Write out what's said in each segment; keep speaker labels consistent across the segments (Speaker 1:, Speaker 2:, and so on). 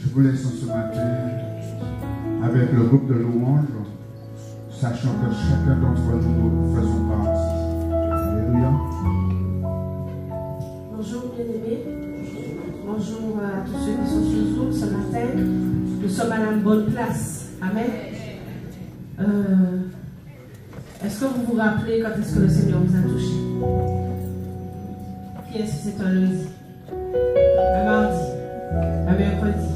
Speaker 1: Je vous laisse ce matin avec le groupe de louanges, sachant que chacun d'entre nous faisons partie. Alléluia.
Speaker 2: Bonjour bien-aimés. Bonjour à tous ceux qui sont sur Zoom ce matin. Nous sommes à la bonne place. Amen. Est-ce que vous vous rappelez quand est-ce que le Seigneur vous a touché? Qui est-ce que c'est un lundi? Un mardi? Un mercredi?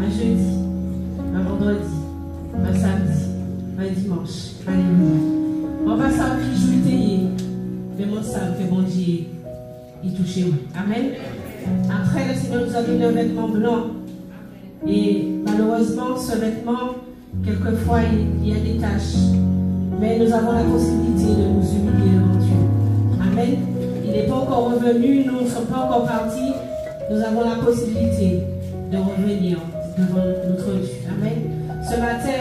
Speaker 2: Un jeudi? Un vendredi? Un samedi? Un dimanche? Alléluia. On va savoir qui joue théier. Mais mon salut fait bon Dieu. Il touche moi. Amen. Après, le Seigneur nous a donné un vêtement blanc. Et malheureusement, ce vêtement, quelquefois, il y a des taches. Mais nous avons la possibilité de nous humilier devant Dieu. Amen. Il n'est pas encore revenu, nous ne sommes pas encore partis. Nous avons la possibilité de revenir devant notre Dieu. Amen. Ce matin,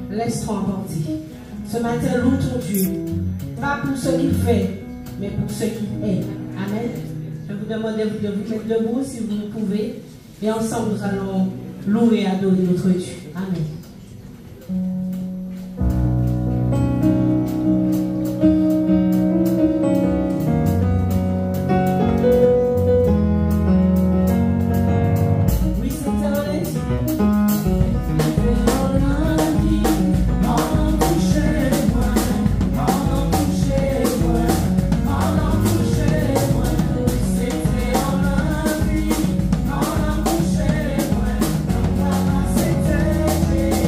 Speaker 2: laisse-toi emporter. Ce matin, loue ton Dieu. Pas pour ce qu'il fait, mais pour ce qu'il est. Amen. Je vous demande de vous mettre debout si vous le pouvez. Et ensemble, nous allons louer et adorer notre Dieu. Amen.
Speaker 3: C'était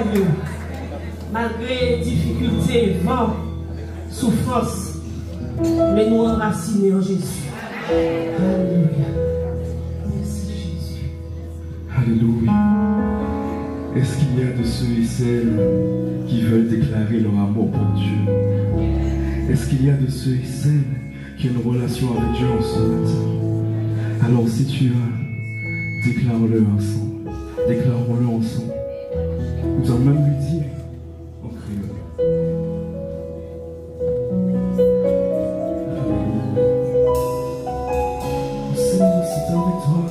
Speaker 2: joyeux. Malgré difficultés, vent, souffrance, mais nous enracinés en Jésus. Alléluia. Merci Jésus.
Speaker 3: Alléluia. Est-ce qu'il y a de ceux et celles qui veulent déclarer leur amour pour Dieu? Est-ce qu'il y a de ceux et celles qui ont une relation avec Dieu en ce matin? Alors si tu as, déclare-le ensemble. Déclarons-le ensemble. Nous allons même lui dire en créole. Seigneur, c'est avec toi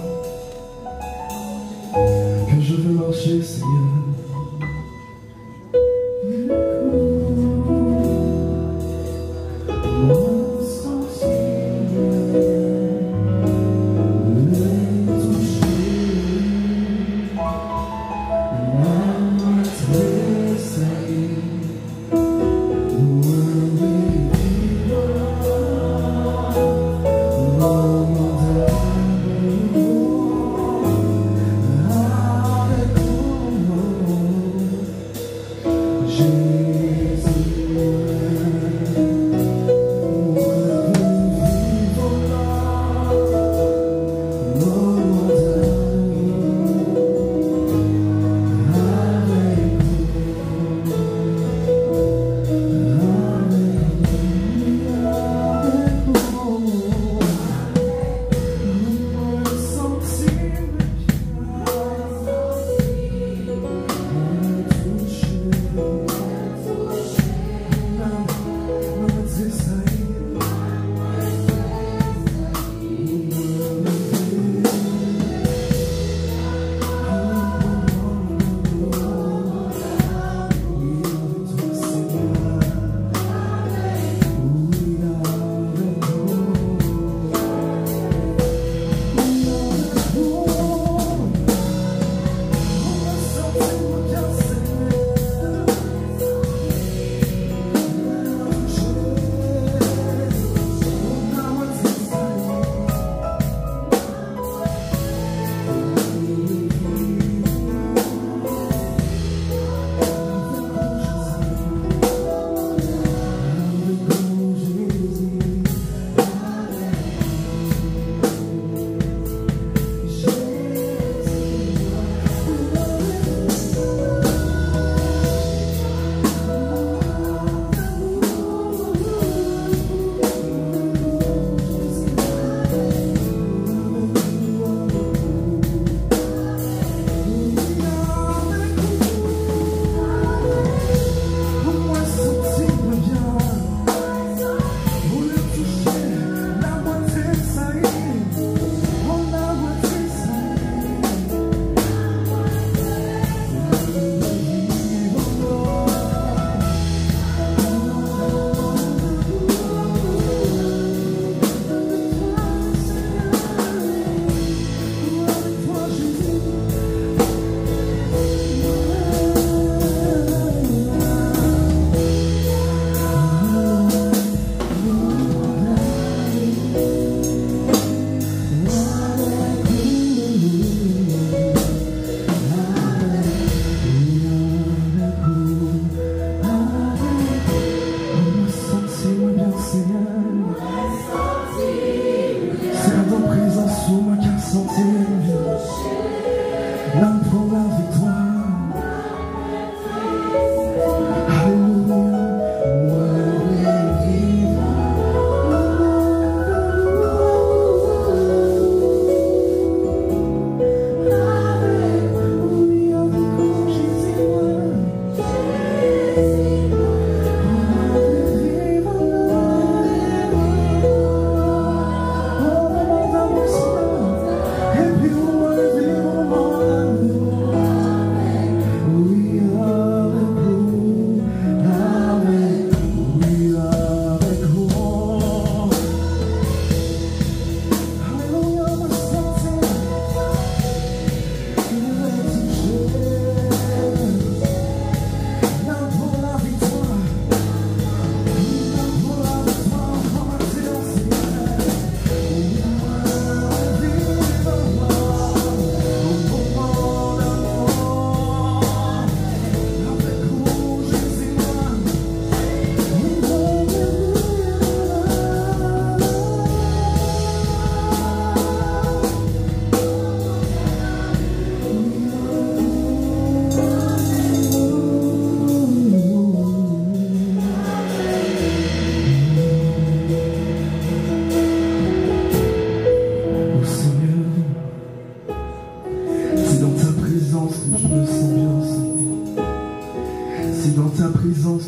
Speaker 3: que je veux marcher, Seigneur.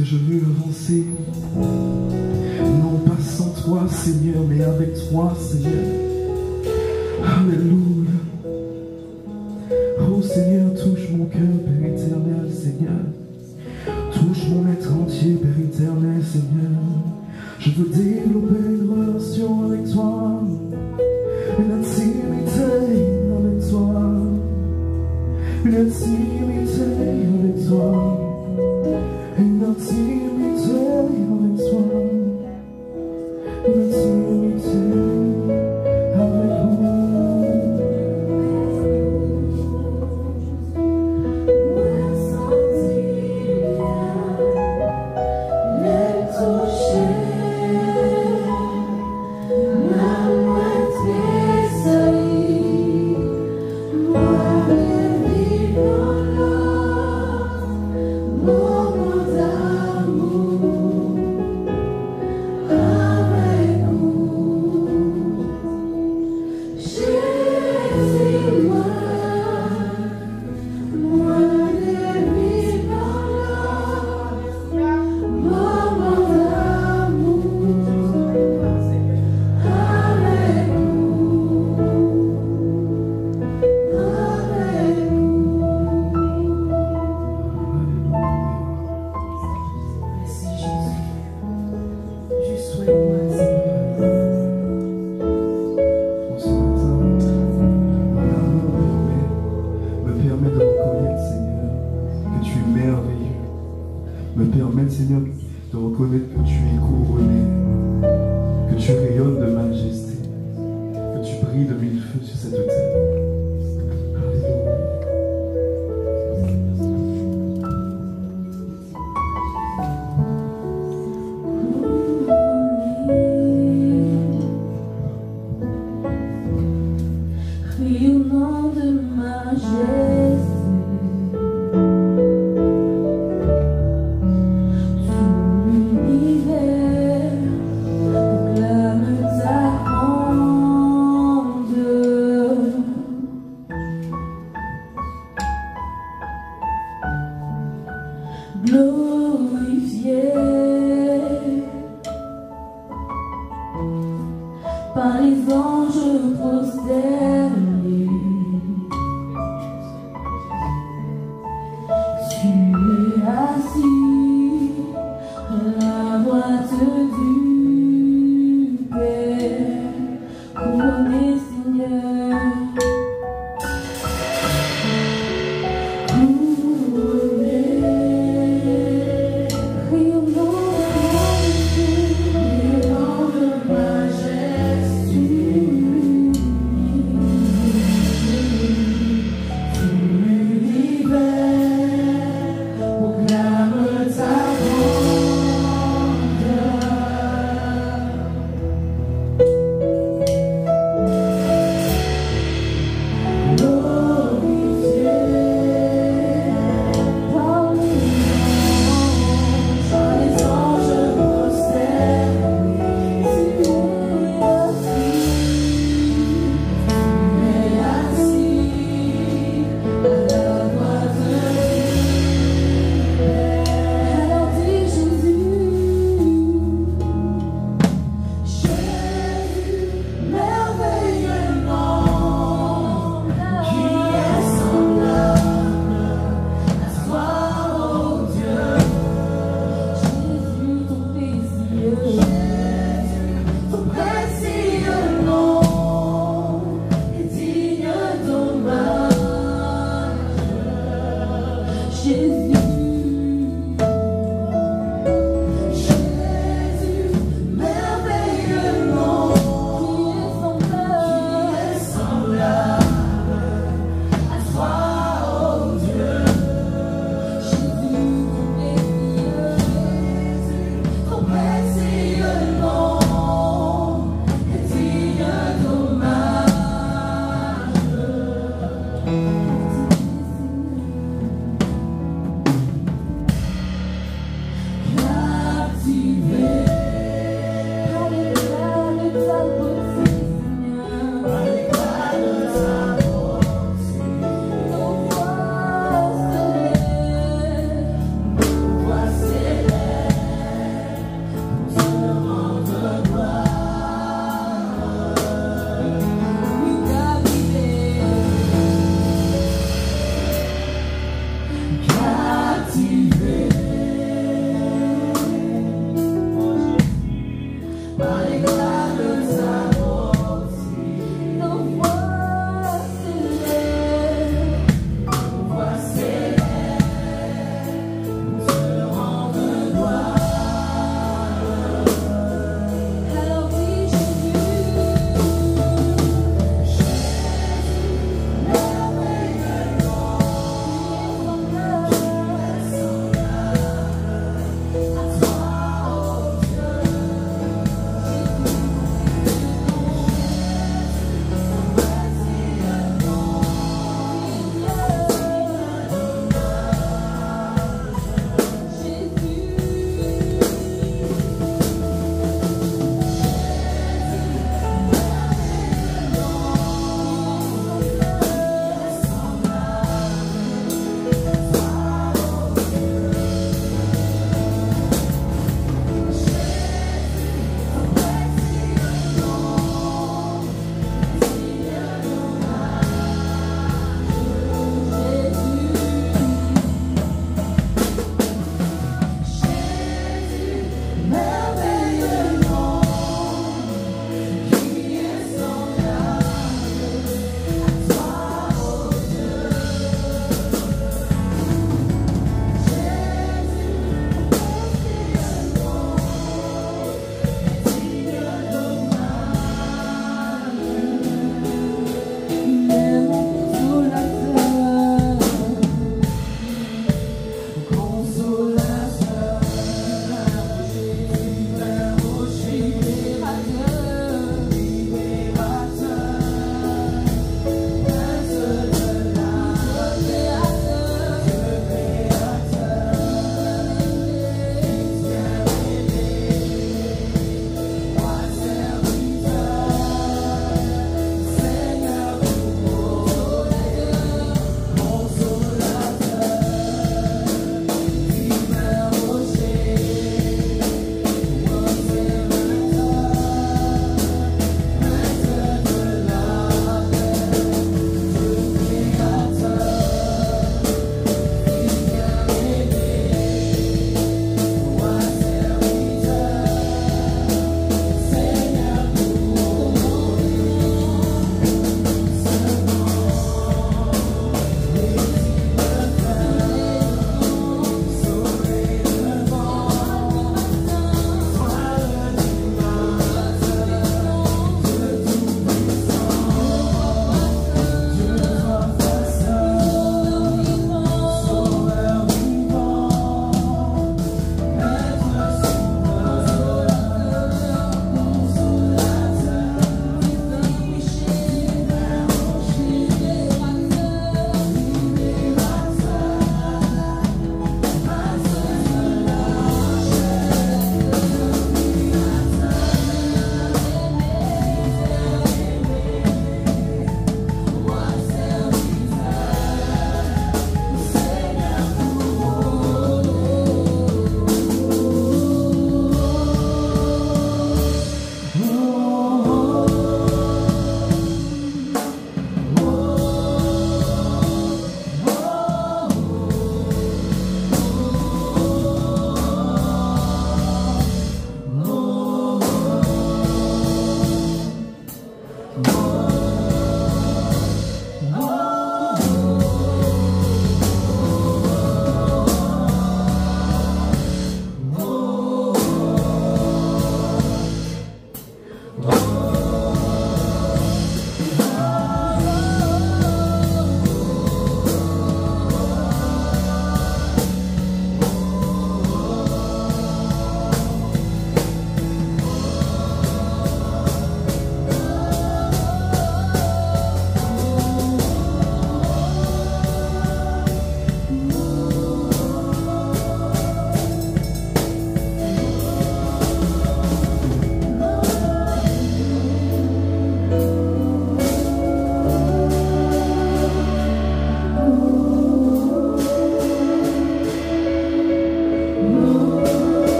Speaker 3: que je veux avancer. Non pas sans toi, Seigneur, mais avec toi, Seigneur. Alléluia. Oh Seigneur, touche mon cœur, Père éternel, Seigneur. Touche mon être entier, Père éternel, Seigneur. Je veux développer une relation avec toi, une intimité avec toi, une intimité avec toi, une intimité avec toi, une intimité avec vous. Me permettre, Seigneur, de reconnaître que tu es couronné, que tu rayonnes de majesté, que tu brilles de mille feux sur cette terre. Alléluia.
Speaker 4: Crie au nom de majesté. Glorifié par les anges prosternés,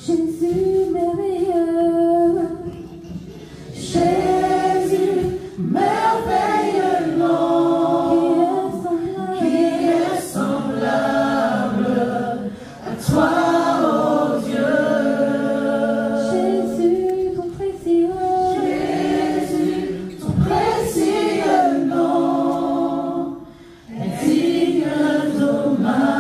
Speaker 4: Jésus merveilleux, Jésus merveilleux nom, qui est semblable à toi, oh Dieu. Jésus, ton précieux nom est digne d'hommage.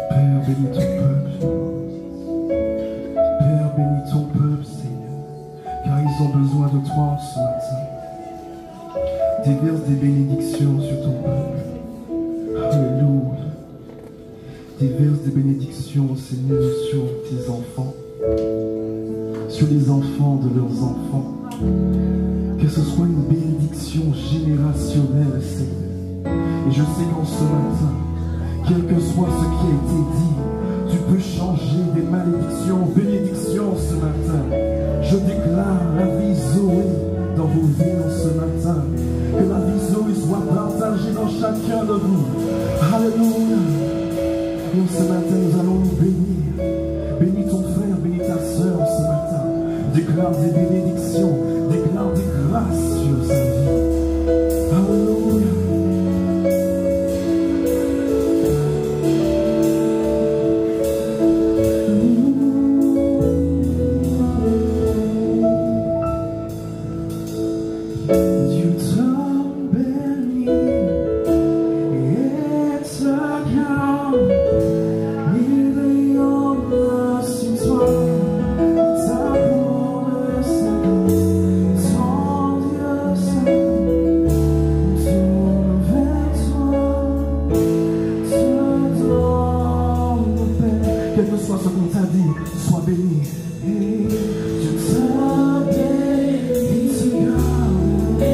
Speaker 3: Père, bénis ton peuple. Père, bénis ton peuple, Seigneur, car ils ont besoin de toi en ce matin. Déverse des bénédictions sur ton peuple. Alléluia. Déverse des bénédictions, Seigneur, sur tes enfants, sur les enfants de leurs enfants. Que ce soit une bénédiction générationnelle, Seigneur. Et je sais qu'en ce matin, quel que soit ce qui a été dit, tu peux changer des malédictions en bénédictions ce matin. Je déclare la vie Zoé dans vos vies en ce matin. Que la vie Zoé soit partagée dans chacun de vous. Alléluia. Et en ce matin, nous allons nous bénir. Bénis ton frère, bénis ta soeur en ce matin. Déclare des bénédictions, déclare des grâces sur sa vie. Alléluia. Dieu t'a béni et te garde. Il est en sur toi, ta promesse, ton Dieu saint, tourne vers toi, te donne paix. Quel que soit ce qu'on t'a dit, sois béni. Et Dieu t'a béni, te garde, et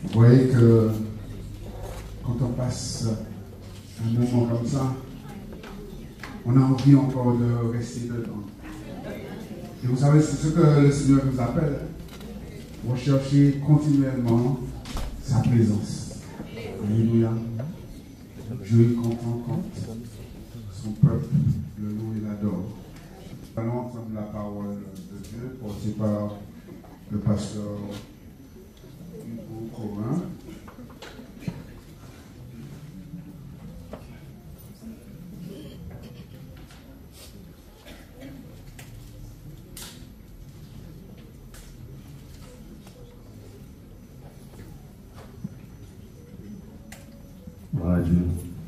Speaker 1: Vous voyez que quand on passe un moment comme ça, on a envie encore de rester dedans. Et vous savez, c'est ce que le Seigneur nous appelle. Rechercher continuellement sa présence. Alléluia. Dieu est content quand son peuple le loue et l'adore. Nous allons entendre la parole de Dieu portée par le pasteur Hugo Corin.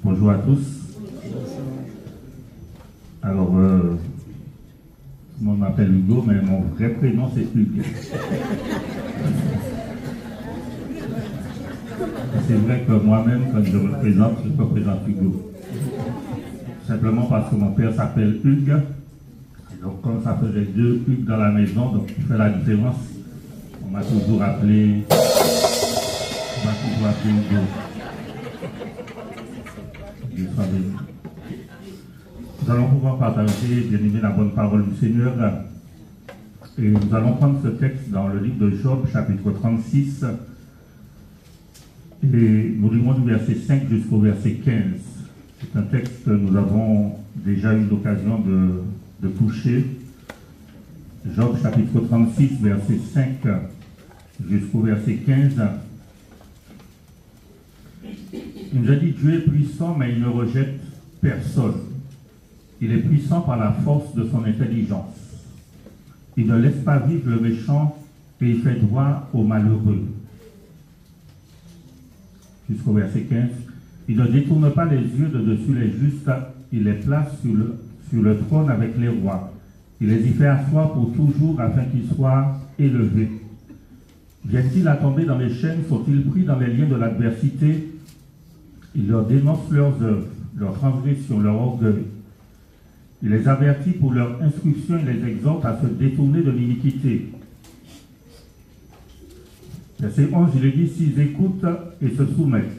Speaker 5: Bonjour à tous. Alors, tout le monde m'appelle Hugo, mais mon vrai prénom c'est Hugues. C'est vrai que moi-même, quand je me présente Hugo. Simplement parce que mon père s'appelle Hugues. Et donc, comme ça faisait 2 Hugues dans la maison, donc pour faire la différence, on m'a toujours appelé Hugo. Nous allons pouvoir partager, bien aimé, la bonne parole du Seigneur. Et nous allons prendre ce texte dans le livre de Job, chapitre 36. Et nous lirons du verset 5 jusqu'au verset 15. C'est un texte que nous avons déjà eu l'occasion de toucher. Job, chapitre 36, verset 5 jusqu'au verset 15. Il nous a dit: Dieu est puissant, mais il ne rejette personne. Il est puissant par la force de son intelligence. Il ne laisse pas vivre le méchant et il fait droit aux malheureux. Jusqu'au verset 15. Il ne détourne pas les yeux de dessus les justes, il les place sur le trône avec les rois. Il les y fait asseoir pour toujours afin qu'ils soient élevés. Viennent-ils à tomber dans les chaînes? Sont-ils pris dans les liens de l'adversité? Il leur dénonce leurs œuvres, leurs transgressions, leur orgueil. Il les avertit pour leur instruction et les exhorte à se détourner de l'iniquité. Verset 11, il est dit, s'ils écoutent et se soumettent,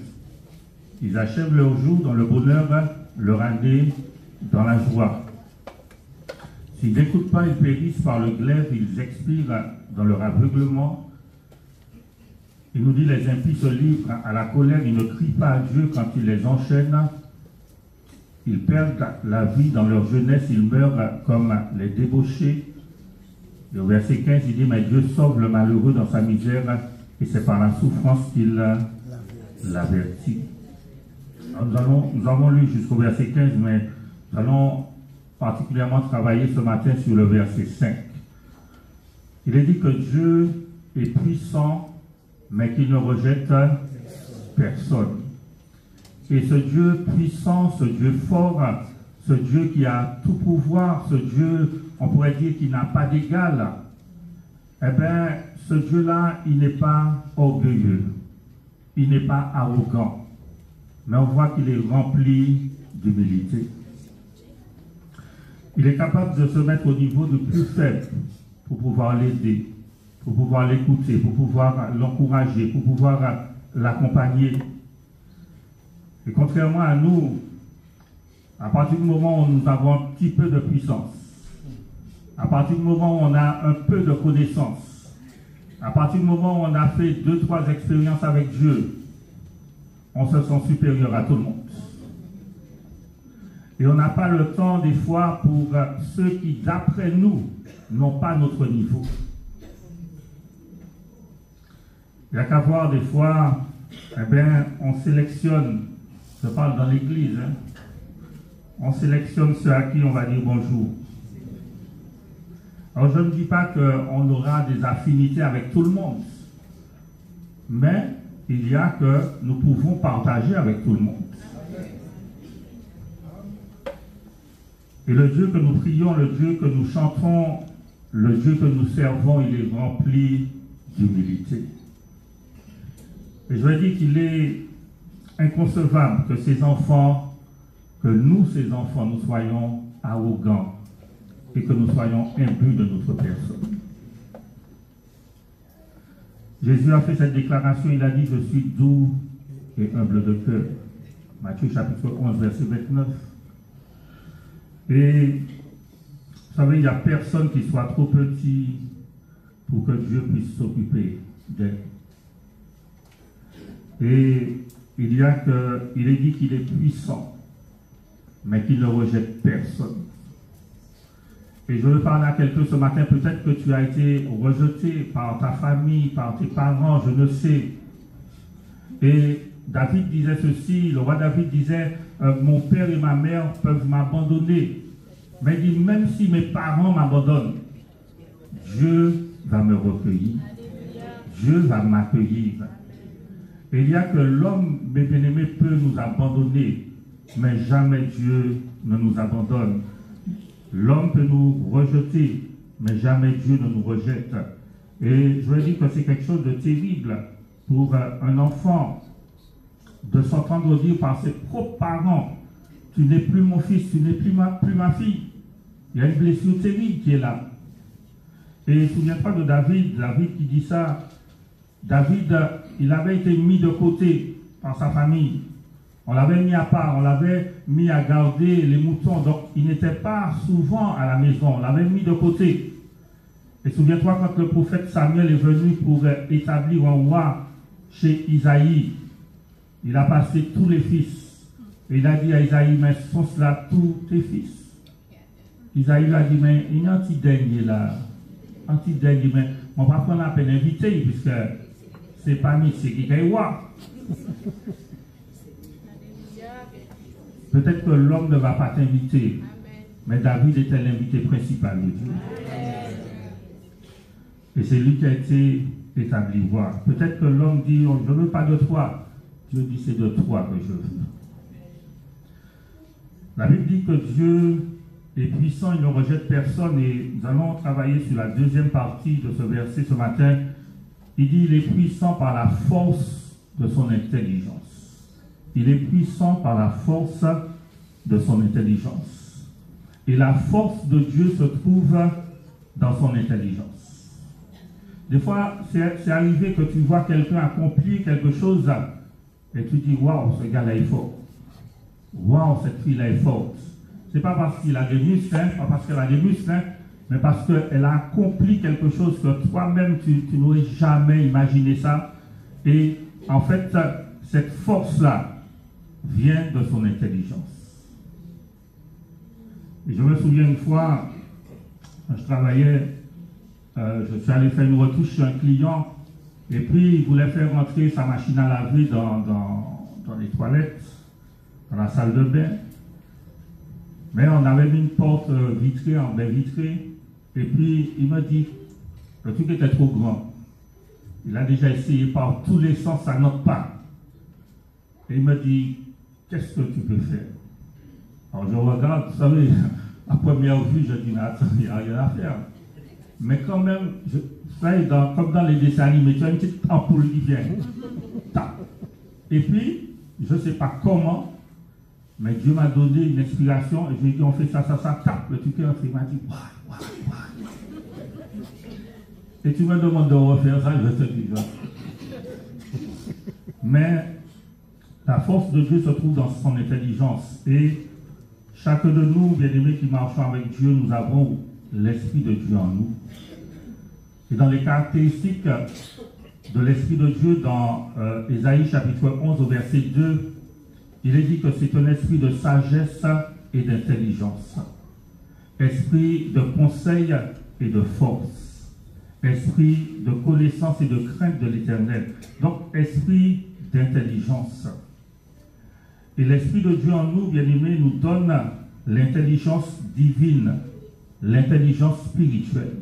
Speaker 5: ils achèvent leur jour dans le bonheur, leur année dans la joie. S'ils n'écoutent pas, ils périssent par le glaive, ils expirent dans leur aveuglement. Il nous dit, les impies se livrent à la colère, ils ne crient pas à Dieu quand il les enchaîne. Ils perdent la vie dans leur jeunesse, ils meurent comme les débauchés. Et au verset 15, il dit, mais Dieu sauve le malheureux dans sa misère, et c'est par la souffrance qu'il l'avertit. Nous avons lu jusqu'au verset 15, mais nous allons particulièrement travailler ce matin sur le verset 5. Il est dit que Dieu est puissant, mais qu'il ne rejette personne. Et ce Dieu puissant, ce Dieu fort, ce Dieu qui a tout pouvoir, ce Dieu, on pourrait dire, qui n'a pas d'égal, eh bien, ce Dieu-là, il n'est pas orgueilleux, il n'est pas arrogant, mais on voit qu'il est rempli d'humilité. Il est capable de se mettre au niveau du plus faible pour pouvoir l'aider, pour pouvoir l'écouter, pour pouvoir l'encourager, pour pouvoir l'accompagner. Et contrairement à nous, à partir du moment où nous avons un petit peu de puissance, à partir du moment où on a un peu de connaissance, à partir du moment où on a fait 2-3 expériences avec Dieu, on se sent supérieur à tout le monde. Et on n'a pas le temps des fois pour ceux qui, d'après nous, n'ont pas notre niveau. Il n'y a qu'à voir des fois, eh bien, on sélectionne, je parle dans l'église, hein, on sélectionne ceux à qui on va dire bonjour. Alors je ne dis pas qu'on aura des affinités avec tout le monde, mais il y a que nous pouvons partager avec tout le monde. Et le Dieu que nous prions, le Dieu que nous chantons, le Dieu que nous servons, il est rempli d'humilité. Et je veux dire qu'il est inconcevable que ces enfants, que nous, ces enfants, nous soyons arrogants et que nous soyons imbus de notre personne. Jésus a fait cette déclaration, il a dit, je suis doux et humble de cœur. Matthieu chapitre 11, verset 29. Et vous savez, il n'y a personne qui soit trop petit pour que Dieu puisse s'occuper d'elle. Et il est dit qu'il est puissant, mais qu'il ne rejette personne. Et je veux parler à quelqu'un ce matin, peut-être que tu as été rejeté par ta famille, par tes parents, je ne sais. Et David disait ceci, le roi David disait, mon père et ma mère peuvent m'abandonner. Mais il dit, même si mes parents m'abandonnent, Dieu va me recueillir. Dieu va m'accueillir. Et il y a que l'homme, mes bien-aimés, peut nous abandonner, mais jamais Dieu ne nous abandonne. L'homme peut nous rejeter, mais jamais Dieu ne nous rejette. Et je veux dire que c'est quelque chose de terrible pour un enfant de s'entendre dire par ses propres parents, tu n'es plus mon fils, tu n'es plus ma fille. Il y a une blessure terrible qui est là. Et souviens-toi de David qui dit ça. David, il avait été mis de côté par sa famille. On l'avait mis à part, on l'avait mis à garder les moutons. Donc, il n'était pas souvent à la maison. On l'avait mis de côté. Et souviens-toi quand le prophète Samuel est venu pour établir un roi chez Isaïe. Il a passé tous les fils. Et il a dit à Isaïe, mais sont cela tous tes fils? Isaïe a dit, mais il y a un petit dernier là. Un petit dernier, mais on va prendre la peine d'inviter, puisque c'est pas mis, c'est qui est roi. Peut-être que l'homme ne va pas t'inviter, mais David était l'invité principal de Dieu. Et c'est lui qui a été établi roi. Peut-être que l'homme dit, oh, je ne veux pas de toi. Dieu dit, c'est de toi que je veux. La Bible dit que Dieu est puissant, il ne rejette personne, et nous allons travailler sur la deuxième partie de ce verset ce matin. Il dit, il est puissant par la force de son intelligence. Il est puissant par la force de son intelligence. Et la force de Dieu se trouve dans son intelligence. Des fois, c'est arrivé que tu vois quelqu'un accomplir quelque chose et tu dis, waouh, ce gars-là est fort. Waouh, cette fille-là est forte. Ce n'est pas parce qu'il a des muscles, hein, pas parce qu'elle a des muscles, hein, mais parce qu'elle a accompli quelque chose que toi-même, tu n'aurais jamais imaginé ça. Et en fait, cette force-là vient de son intelligence. Et je me souviens une fois, je travaillais, je suis allé faire une retouche chez un client, et puis il voulait faire rentrer sa machine à laver dans les toilettes, dans la salle de bain. Mais on avait mis une porte vitrée, en bain vitré, et puis il m'a dit, le truc était trop grand. Il a déjà essayé par tous les sens, ça n'entre pas. Et il m'a dit, qu'est-ce que tu peux faire? Alors je regarde, vous savez, à première vue, je dis, mais attends, il n'y a rien à faire. Mais quand même, vous savez, comme dans les dessins animés, tu as une petite ampoule qui vient. Tac. Et puis, je ne sais pas comment, mais Dieu m'a donné une inspiration et je lui ai dit, on fait ça, tape. Le truc est entré, il m'a dit, waouh. Et tu me demandes de refaire ça, je te dis, mais la force de Dieu se trouve dans son intelligence. Et chacun de nous, bien-aimés qui marchons avec Dieu, nous avons l'Esprit de Dieu en nous. Et dans les caractéristiques de l'Esprit de Dieu, dans Ésaïe chapitre 11 au verset 2, il est dit que c'est un esprit de sagesse et d'intelligence, esprit de conseil et de force, esprit de connaissance et de crainte de l'Éternel. Donc, esprit d'intelligence. Et l'Esprit de Dieu en nous, bien-aimés, nous donne l'intelligence divine, l'intelligence spirituelle.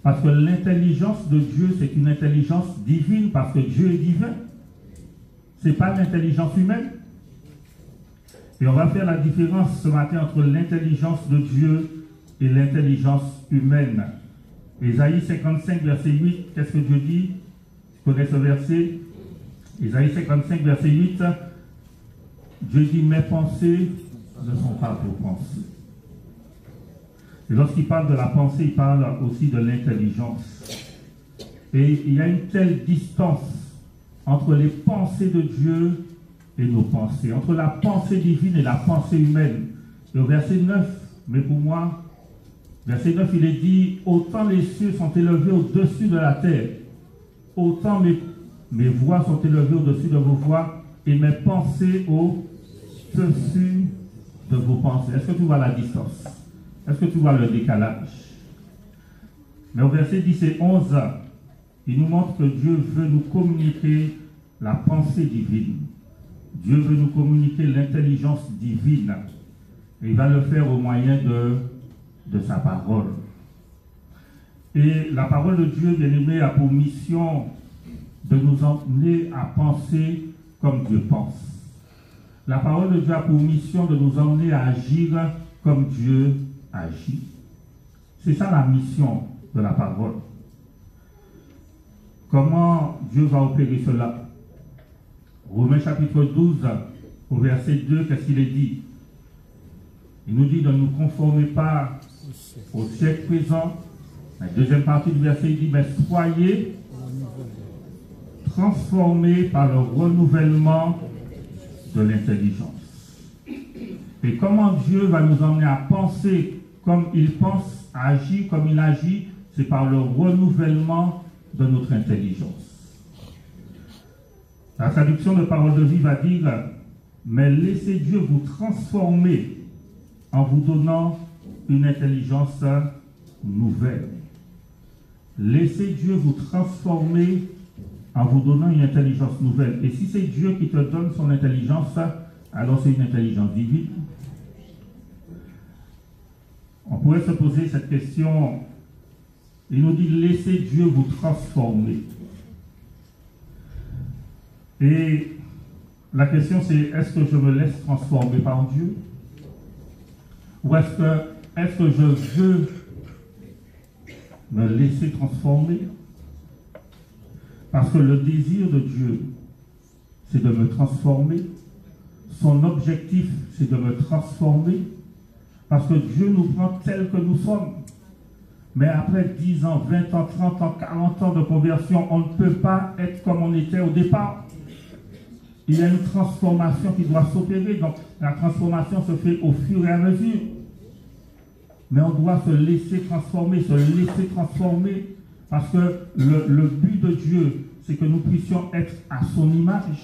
Speaker 5: Parce que l'intelligence de Dieu, c'est une intelligence divine parce que Dieu est divin. Ce n'est pas l'intelligence humaine. Et on va faire la différence ce matin entre l'intelligence de Dieu et l'intelligence humaine. Ésaïe 55, verset 8, qu'est-ce que Dieu dit? Tu connais ce verset? Ésaïe 55, verset 8, Dieu dit, mes pensées ne sont pas vos pensées. Et lorsqu'il parle de la pensée, il parle aussi de l'intelligence. Et il y a une telle distance entre les pensées de Dieu et nos pensées, entre la pensée divine et la pensée humaine. Et au verset 9, mais pour moi, verset 9, il est dit, autant les cieux sont élevés au-dessus de la terre, autant mes voix sont élevées au-dessus de vos voix et mes pensées au-dessus de vos pensées. Est-ce que tu vois la distance? Est-ce que tu vois le décalage? Mais au verset 10 et 11, il nous montre que Dieu veut nous communiquer la pensée divine. Dieu veut nous communiquer l'intelligence divine. Et il va le faire au moyen de sa parole. Et la parole de Dieu, bien-aimé, a pour mission de nous emmener à penser comme Dieu pense. La parole de Dieu a pour mission de nous emmener à agir comme Dieu agit. C'est ça la mission de la parole. Comment Dieu va opérer cela? Romains chapitre 12, au verset 2, qu'est-ce qu'il est dit? Il nous dit de ne nous conformer pas au siècle présent. La deuxième partie du verset, il dit, mais soyez transformés par le renouvellement de l'intelligence. Et comment Dieu va nous emmener à penser comme il pense, à agir comme il agit, c'est par le renouvellement de notre intelligence. La traduction de Parole de vie va dire, mais laissez Dieu vous transformer en vous donnant une intelligence nouvelle. Laissez Dieu vous transformer en vous donnant une intelligence nouvelle. Et si c'est Dieu qui te donne son intelligence, alors c'est une intelligence divine. On pourrait se poser cette question. Il nous dit, laissez Dieu vous transformer. Et la question c'est, est-ce que je me laisse transformer par Dieu? Ou est-ce que je veux me laisser transformer? Parce que le désir de Dieu, c'est de me transformer. Son objectif, c'est de me transformer. Parce que Dieu nous prend tels que nous sommes. Mais après 10 ans, 20 ans, 30 ans, 40 ans de conversion, on ne peut pas être comme on était au départ. Il y a une transformation qui doit s'opérer. Donc la transformation se fait au fur et à mesure. Mais on doit se laisser transformer, parce que le but de Dieu, c'est que nous puissions être à son image.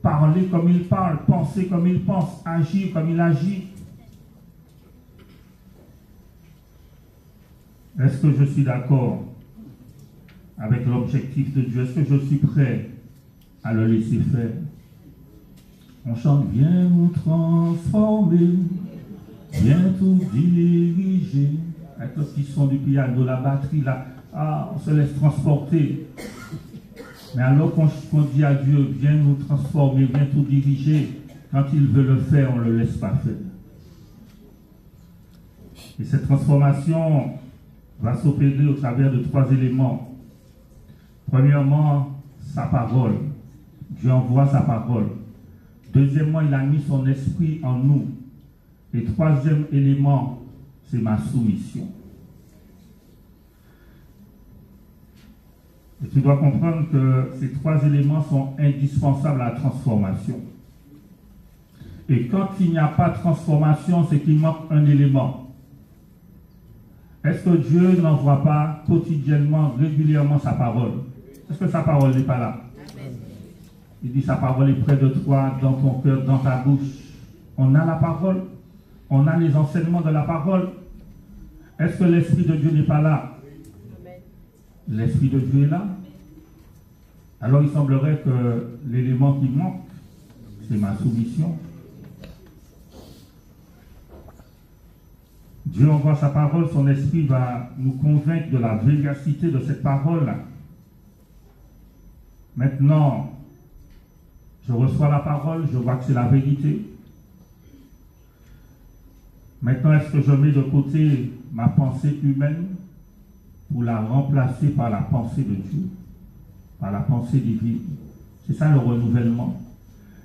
Speaker 5: Parler comme il parle, penser comme il pense, agir comme il agit. Est-ce que je suis d'accord avec l'objectif de Dieu? Est-ce que je suis prêt à le laisser faire? On chante, viens nous transformer, viens tout diriger. Avec le petit son du piano, la batterie, là, on se laisse transporter. Mais alors qu'on dit à Dieu, viens nous transformer, viens tout diriger, quand il veut le faire, on ne le laisse pas faire. Et cette transformation va s'opérer au travers de 3 éléments. Premièrement, sa parole. Dieu envoie sa parole. Deuxièmement, il a mis son esprit en nous. Et troisième élément, c'est ma soumission. Et tu dois comprendre que ces 3 éléments sont indispensables à la transformation. Et quand il n'y a pas de transformation, c'est qu'il manque un élément. Est-ce que Dieu n'envoie pas quotidiennement, régulièrement sa parole? Est-ce que sa parole n'est pas là? Il dit sa parole est près de toi, dans ton cœur, dans ta bouche. On a la parole, on a les enseignements de la parole. Est-ce que l'Esprit de Dieu n'est pas là? L'Esprit de Dieu est là. Alors il semblerait que l'élément qui manque, c'est ma soumission. Dieu envoie sa parole, son esprit va nous convaincre de la véracité de cette parole. Maintenant, je reçois la parole, je vois que c'est la vérité. Maintenant, est-ce que je mets de côté ma pensée humaine pour la remplacer par la pensée de Dieu, par la pensée divine? C'est ça le renouvellement.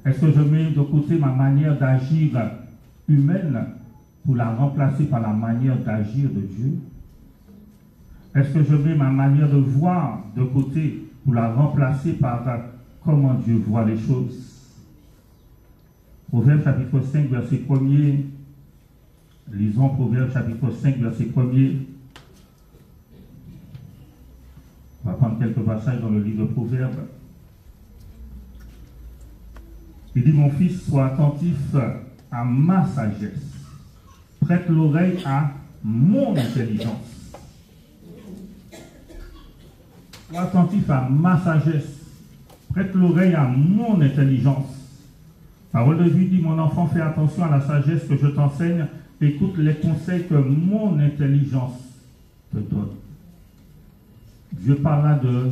Speaker 5: Est-ce que je mets de côté ma manière d'agir humaine pour la remplacer par la manière d'agir de Dieu? Est-ce que je mets ma manière de voir de côté pour la remplacer par comment Dieu voit les choses? Proverbe chapitre 5, verset 1er. Lisons Proverbe chapitre 5, verset 1er. On va prendre quelques passages dans le livre de Proverbes. Il dit, mon fils, sois attentif à ma sagesse. Prête l'oreille à mon intelligence. Sois attentif à ma sagesse. Prête l'oreille à mon intelligence. Parole de Dieu dit, mon enfant, fais attention à la sagesse que je t'enseigne. Écoute les conseils que mon intelligence te donne. Dieu parla de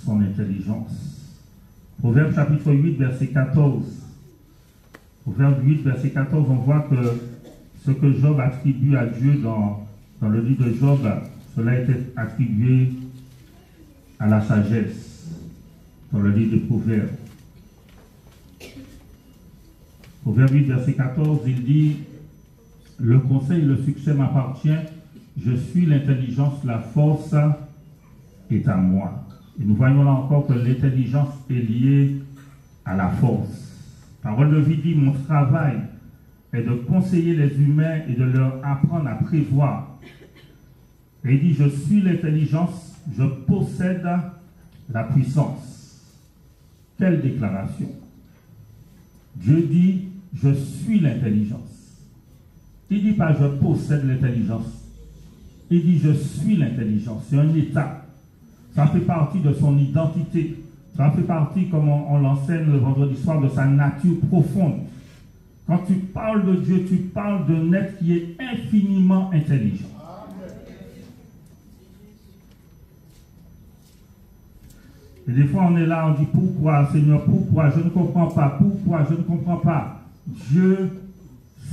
Speaker 5: son intelligence. Proverbe chapitre 8, verset 14. Proverbe 8, verset 14, on voit que ce que Job attribue à Dieu dans le livre de Job, cela était attribué à la sagesse, dans le livre de Proverbes. Proverbe 8, verset 14, il dit, le conseil et le succès m'appartient, je suis l'intelligence, la force est à moi. Et nous voyons là encore que l'intelligence est liée à la force. Parole de vie dit, mon travail est de conseiller les humains et de leur apprendre à prévoir. Et il dit, je suis l'intelligence, je possède la puissance. Quelle déclaration! Dieu dit, je suis l'intelligence. Il ne dit pas, je possède l'intelligence. Il dit, je suis l'intelligence. C'est un état. Ça fait partie de son identité. Ça fait partie, comme on l'enseigne le vendredi soir, de sa nature profonde. Quand tu parles de Dieu, tu parles d'un être qui est infiniment intelligent. Et des fois, on est là, on dit, pourquoi, Seigneur, pourquoi? Je ne comprends pas. Pourquoi? Je ne comprends pas. Dieu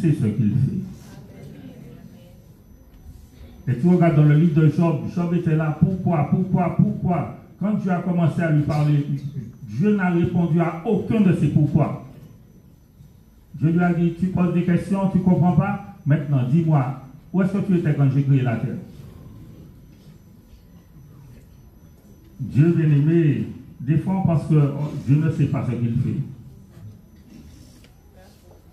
Speaker 5: sait ce qu'il fait. Et tu regardes dans le livre de Job, Job était là, pourquoi? quand Dieu a commencé à lui parler, Dieu n'a répondu à aucun de ses pourquoi. Dieu lui a dit, tu poses des questions, tu ne comprends pas, maintenant dis-moi, où est-ce que tu étais quand j'ai créé la terre? Dieu bien-aimé, des fois on pense que Dieu ne sait pas ce qu'il fait.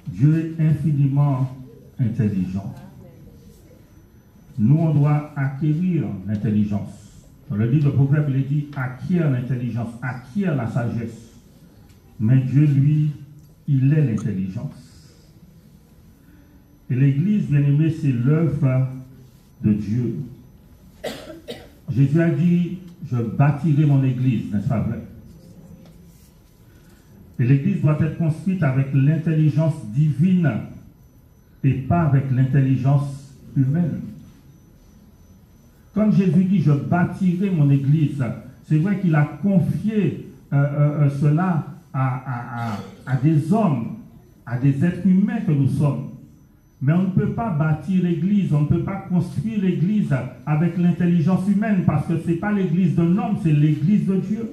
Speaker 5: Dieu est infiniment intelligent. Nous, on doit acquérir l'intelligence. Dans le livre de Proverbes, il est dit acquiert l'intelligence, acquiert la sagesse. Mais Dieu, lui, il est l'intelligence. Et l'Église, bien-aimée, c'est l'œuvre de Dieu. Jésus a dit, je bâtirai mon Église, n'est-ce pas vrai? Et l'Église doit être construite avec l'intelligence divine et pas avec l'intelligence humaine. Quand Jésus dit, je bâtirai mon Église, c'est vrai qu'il a confié cela à des hommes, à des êtres humains que nous sommes. Mais on ne peut pas bâtir l'Église, on ne peut pas construire l'Église avec l'intelligence humaine parce que ce n'est pas l'Église d'un homme, c'est l'Église de Dieu.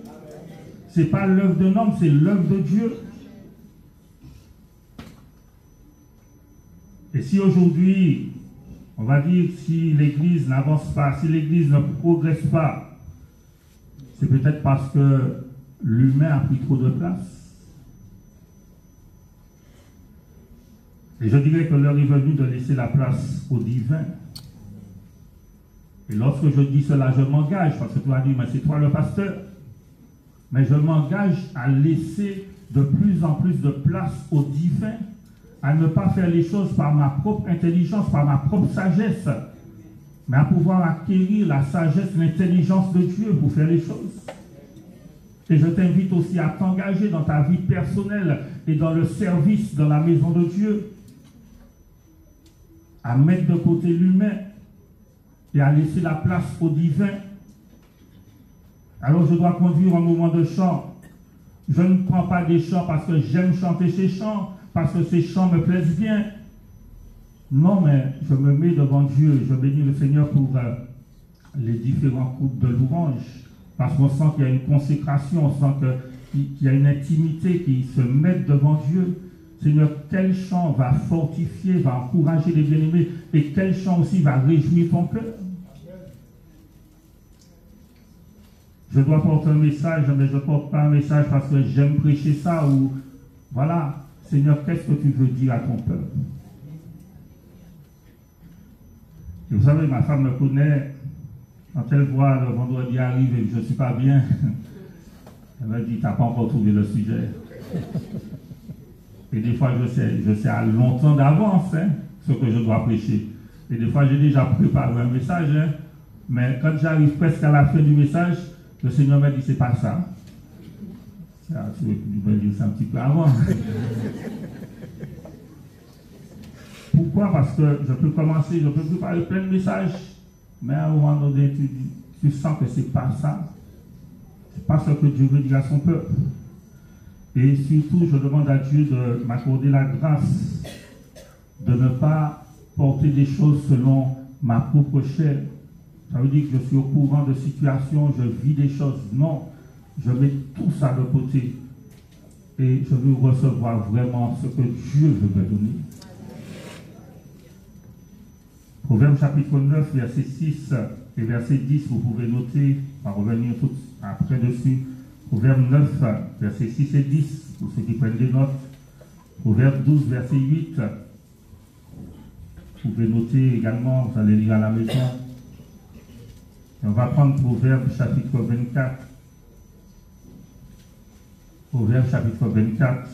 Speaker 5: Ce n'est pas l'œuvre d'un homme, c'est l'œuvre de Dieu. Et si aujourd'hui, on va dire, si l'Église n'avance pas, si l'Église ne progresse pas, c'est peut-être parce que l'humain a pris trop de place. Et je dirais que l'heure est venue de laisser la place au divin. Et lorsque je dis cela, je m'engage, parce que tu vas dire, mais c'est toi le pasteur. Mais je m'engage à laisser de plus en plus de place au divin, à ne pas faire les choses par ma propre intelligence, par ma propre sagesse, mais à pouvoir acquérir la sagesse, l'intelligence de Dieu pour faire les choses. Et je t'invite aussi à t'engager dans ta vie personnelle et dans le service dans la maison de Dieu, à mettre de côté l'humain et à laisser la place au divin. Alors je dois conduire un moment de chant. Je ne prends pas des chants parce que j'aime chanter ces chants, parce que ces chants me plaisent bien. Non, mais je me mets devant Dieu, je bénis le Seigneur pour les différents groupes de louanges, parce qu'on sent qu'il y a une consécration, on sent qu'il y a une intimité qui se met devant Dieu. Seigneur, quel chant va fortifier, va encourager les bien-aimés, et quel chant aussi va réjouir ton cœur. Je dois porter un message, mais je ne porte pas un message parce que j'aime prêcher ça, ou voilà, Seigneur, qu'est-ce que tu veux dire à ton peuple? Et vous savez, ma femme me connaît, quand elle voit le vendredi arrive et que je ne suis pas bien, elle me dit, tu n'as pas encore trouvé le sujet. Et des fois, je sais à longtemps d'avance ce que je dois prêcher. Et des fois, j'ai déjà préparé un message, mais quand j'arrive presque à la fin du message, le Seigneur me dit, c'est pas ça. Ça, tu veux dire ça un petit peu avant. Pourquoi? Parce que je peux commencer, je peux préparer plein de messages, mais à un moment donné, tu sens que c'est pas ça. C'est pas ce que Dieu veut dire à son peuple. Et surtout, je demande à Dieu de m'accorder la grâce de ne pas porter des choses selon ma propre chair. Ça veut dire que je suis au courant de situations, je vis des choses. Non, je mets tout ça de côté. Et je veux recevoir vraiment ce que Dieu veut me donner. Proverbe chapitre 9, verset 6 et verset 10, vous pouvez noter, on va revenir tout après dessus. Proverbe 9, verset 6 et 10, pour ceux qui prennent des notes. Proverbe 12, verset 8. Vous pouvez noter également, vous allez lire à la maison. Et on va prendre Proverbe chapitre 24. Proverbe chapitre 24,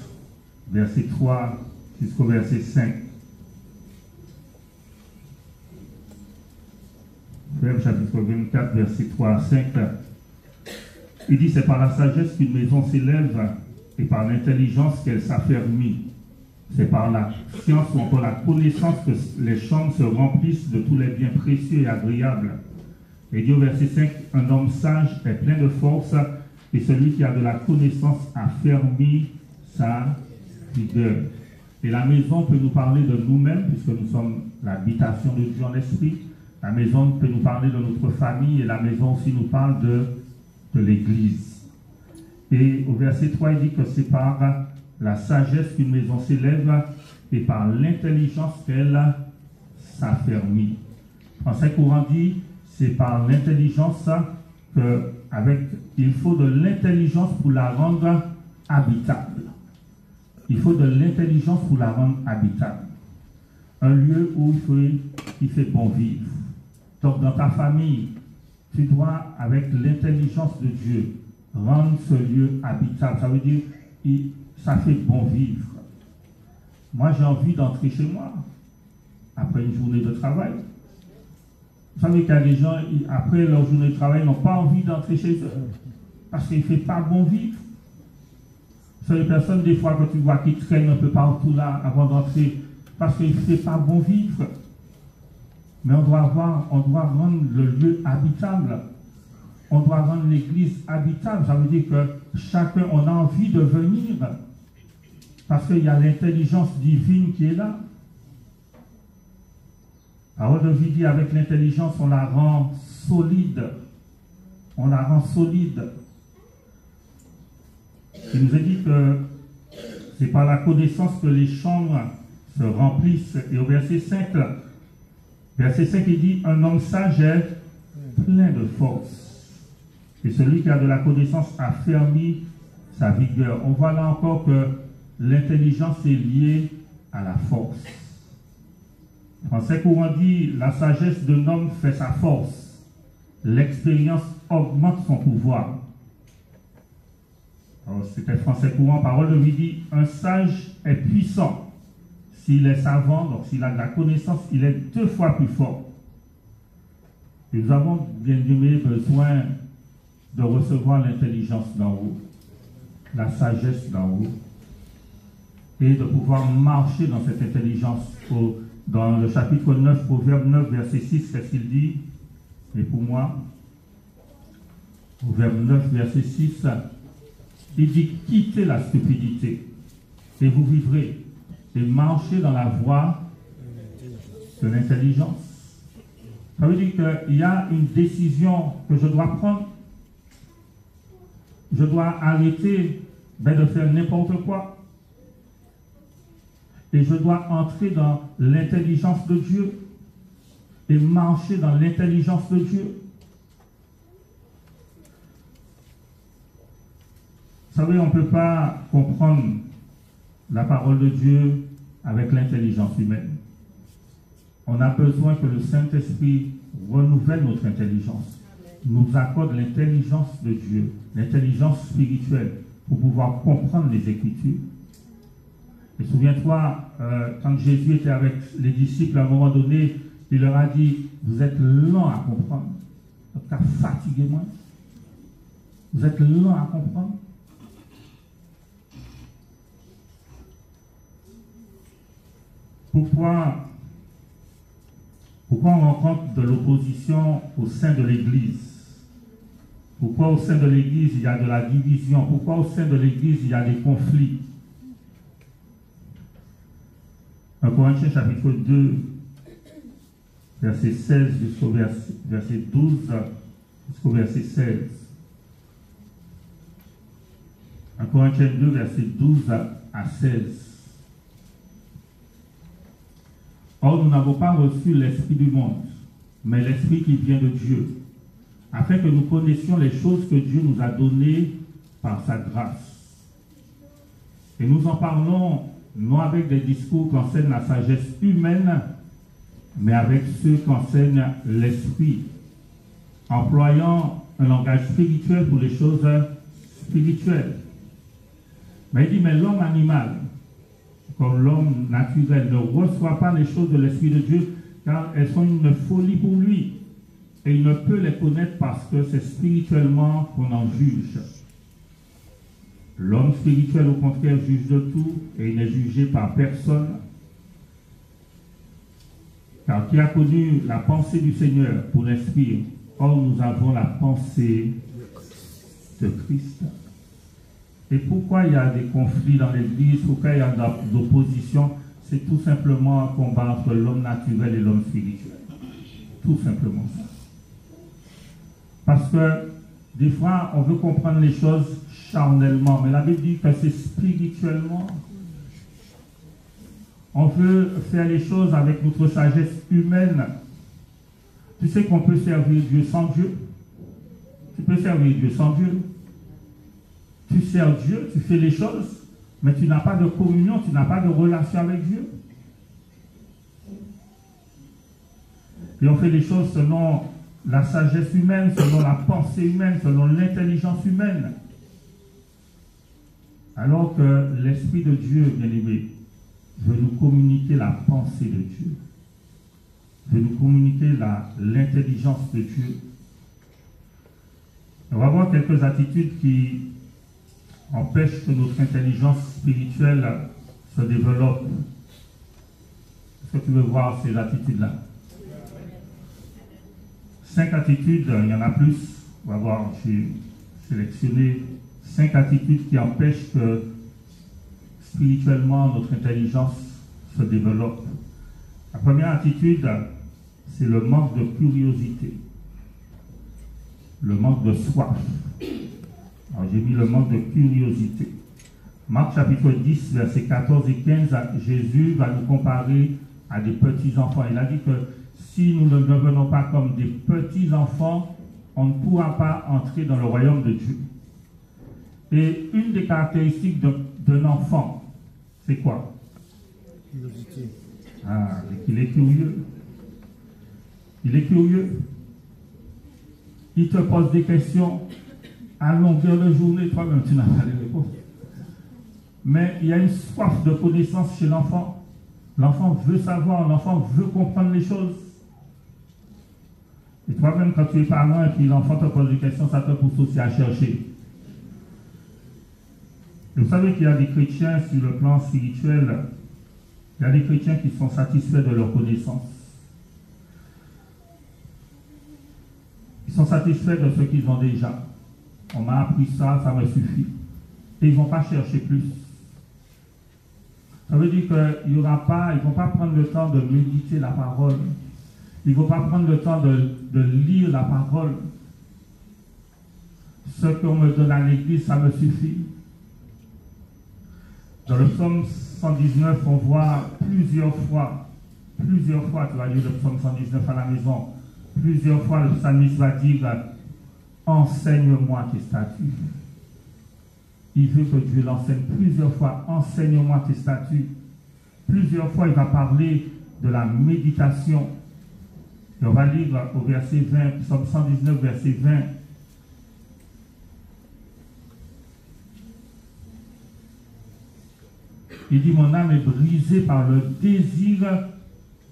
Speaker 5: verset 3 jusqu'au verset 5. Proverbe chapitre 24, verset 3 à 5. Il dit, c'est par la sagesse qu'une maison s'élève et par l'intelligence qu'elle s'affermit. C'est par la science ou encore la connaissance que les chambres se remplissent de tous les biens précieux et agréables. Et il dit au verset 5, un homme sage est plein de force et celui qui a de la connaissance affermit sa vigueur. Et la maison peut nous parler de nous-mêmes puisque nous sommes l'habitation de Dieu en esprit. La maison peut nous parler de notre famille et la maison aussi nous parle de de l'Église. Et au verset 3, il dit que c'est par la sagesse qu'une maison s'élève et par l'intelligence qu'elle s'affermit. Français courant dit, c'est par l'intelligence il faut de l'intelligence pour la rendre habitable. Il faut de l'intelligence pour la rendre habitable. Un lieu où il fait bon vivre. Donc dans ta famille, tu dois, avec l'intelligence de Dieu, rendre ce lieu habitable. Ça veut dire, ça fait bon vivre. Moi, j'ai envie d'entrer chez moi, après une journée de travail. Vous savez qu'il y a des gens, après leur journée de travail, n'ont pas envie d'entrer chez eux, parce qu'il ne fait pas bon vivre. Ce sont les personnes, des fois, que tu vois, qui traînent un peu partout là, avant d'entrer, parce qu'il ne fait pas bon vivre. Mais on doit rendre le lieu habitable. On doit rendre l'église habitable. Ça veut dire que chacun, on a envie de venir. Parce qu'il y a l'intelligence divine qui est là. La parole de vie dit, avec l'intelligence, on la rend solide. On la rend solide. Il nous est dit que c'est par la connaissance que les chambres se remplissent. Et au verset 5, il dit, un homme sage est plein de force. Et celui qui a de la connaissance affermit sa vigueur. On voit là encore que l'intelligence est liée à la force. Français courant dit, la sagesse d'un homme fait sa force. L'expérience augmente son pouvoir. C'était français courant, parole de vie dit, un sage est puissant. S'il est savant, donc s'il a de la connaissance, il est 2 fois plus fort. Et nous avons, bien aimé, besoin de recevoir l'intelligence d'en haut, la sagesse d'en haut, et de pouvoir marcher dans cette intelligence. Dans le chapitre 9, Proverbe 9, verset 6, qu'est-ce qu'il dit? Et pour moi, Proverbe 9, verset 6, il dit, quittez la stupidité, et vous vivrez. Et marcher dans la voie de l'intelligence. Ça veut dire qu'il y a une décision que je dois prendre. Je dois arrêter de faire n'importe quoi. Et je dois entrer dans l'intelligence de Dieu et marcher dans l'intelligence de Dieu. Vous savez, on ne peut pas comprendre la parole de Dieu avec l'intelligence humaine. On a besoin que le Saint-Esprit renouvelle notre intelligence, nous accorde l'intelligence de Dieu, l'intelligence spirituelle, pour pouvoir comprendre les Écritures. Et souviens-toi, quand Jésus était avec les disciples, à un moment donné, il leur a dit, vous êtes lents à comprendre. Donc, t'as fatigué moi. Vous êtes lents à comprendre. Pourquoi on rencontre de l'opposition au sein de l'Église? Pourquoi au sein de l'Église il y a de la division? Pourquoi au sein de l'Église il y a des conflits? 1 Corinthiens chapitre 2, verset 16 jusqu'au verset 12 jusqu'au verset 16. 1 Corinthiens 2, verset 12 à 16. Or, nous n'avons pas reçu l'esprit du monde, mais l'esprit qui vient de Dieu, afin que nous connaissions les choses que Dieu nous a données par sa grâce. Et nous en parlons non avec des discours qu'enseigne la sagesse humaine, mais avec ceux qu'enseigne l'esprit, employant un langage spirituel pour les choses spirituelles. Mais il dit, mais l'homme animal, comme l'homme naturel, ne reçoit pas les choses de l'Esprit de Dieu, car elles sont une folie pour lui. Et il ne peut les connaître parce que c'est spirituellement qu'on en juge. L'homme spirituel, au contraire, juge de tout et il n'est jugé par personne. Car qui a connu la pensée du Seigneur pour l'Esprit? Or, nous avons la pensée de Christ. Et pourquoi il y a des conflits dans l'Église? Pourquoi il y a de l'opposition? C'est tout simplement un combat entre l'homme naturel et l'homme spirituel. Tout simplement ça. Parce que Des fois, on veut comprendre les choses charnellement, mais la Bible dit que c'est spirituellement. On veut faire les choses avec notre sagesse humaine. Tu sais qu'on peut servir Dieu sans Dieu. Tu peux servir Dieu sans Dieu. Tu sers Dieu, tu fais les choses, mais tu n'as pas de communion, tu n'as pas de relation avec Dieu. Et on fait les choses selon la sagesse humaine, selon la pensée humaine, selon l'intelligence humaine. Alors que l'Esprit de Dieu, bien-aimé, veut nous communiquer la pensée de Dieu, veut nous communiquer l'intelligence de Dieu. On va voir quelques attitudes qui empêchent que notre intelligence spirituelle se développe. Est-ce que tu veux voir ces attitudes-là? 5 attitudes, il y en a plus. On va voir, j'ai sélectionné 5 attitudes qui empêchent que spirituellement notre intelligence se développe. La première attitude, c'est le manque de curiosité, le manque de soif. Alors j'ai mis le manque de curiosité. Marc chapitre 10, versets 14 et 15, Jésus va nous comparer à des petits-enfants. Il a dit que si nous ne devenons pas comme des petits-enfants, on ne pourra pas entrer dans le royaume de Dieu. Et une des caractéristiques d'un enfant, c'est quoi?
Speaker 6: Curiosité.
Speaker 5: Ah, il est curieux. Il est curieux. Il te pose des questions à longueur de journée, toi-même tu n'as pas les réponses. Mais il y a une soif de connaissance chez l'enfant. L'enfant veut savoir, l'enfant veut comprendre les choses. Et toi-même, quand tu es parent et puis l'enfant te pose des questions, ça te pousse aussi à chercher. Et vous savez qu'il y a des chrétiens sur le plan spirituel, il y a des chrétiens qui sont satisfaits de leur connaissance. Ils sont satisfaits de ce qu'ils ont déjà. On m'a appris ça, ça me suffit. Et ils ne vont pas chercher plus. Ça veut dire qu'ils ne vont pas prendre le temps de méditer la parole. Ils ne vont pas prendre le temps de lire la parole. Ce qu'on me donne à l'église, ça me suffit. Dans le psaume 119, on voit plusieurs fois, tu vas lire le psaume 119 à la maison, plusieurs fois le psalmiste va dire « Enseigne-moi tes statuts ». Il veut que Dieu l'enseigne plusieurs fois, « Enseigne-moi tes statuts ». Plusieurs fois, il va parler de la méditation. Et on va lire au verset 20, psaume 119, verset 20. Il dit, mon âme est brisée par le désir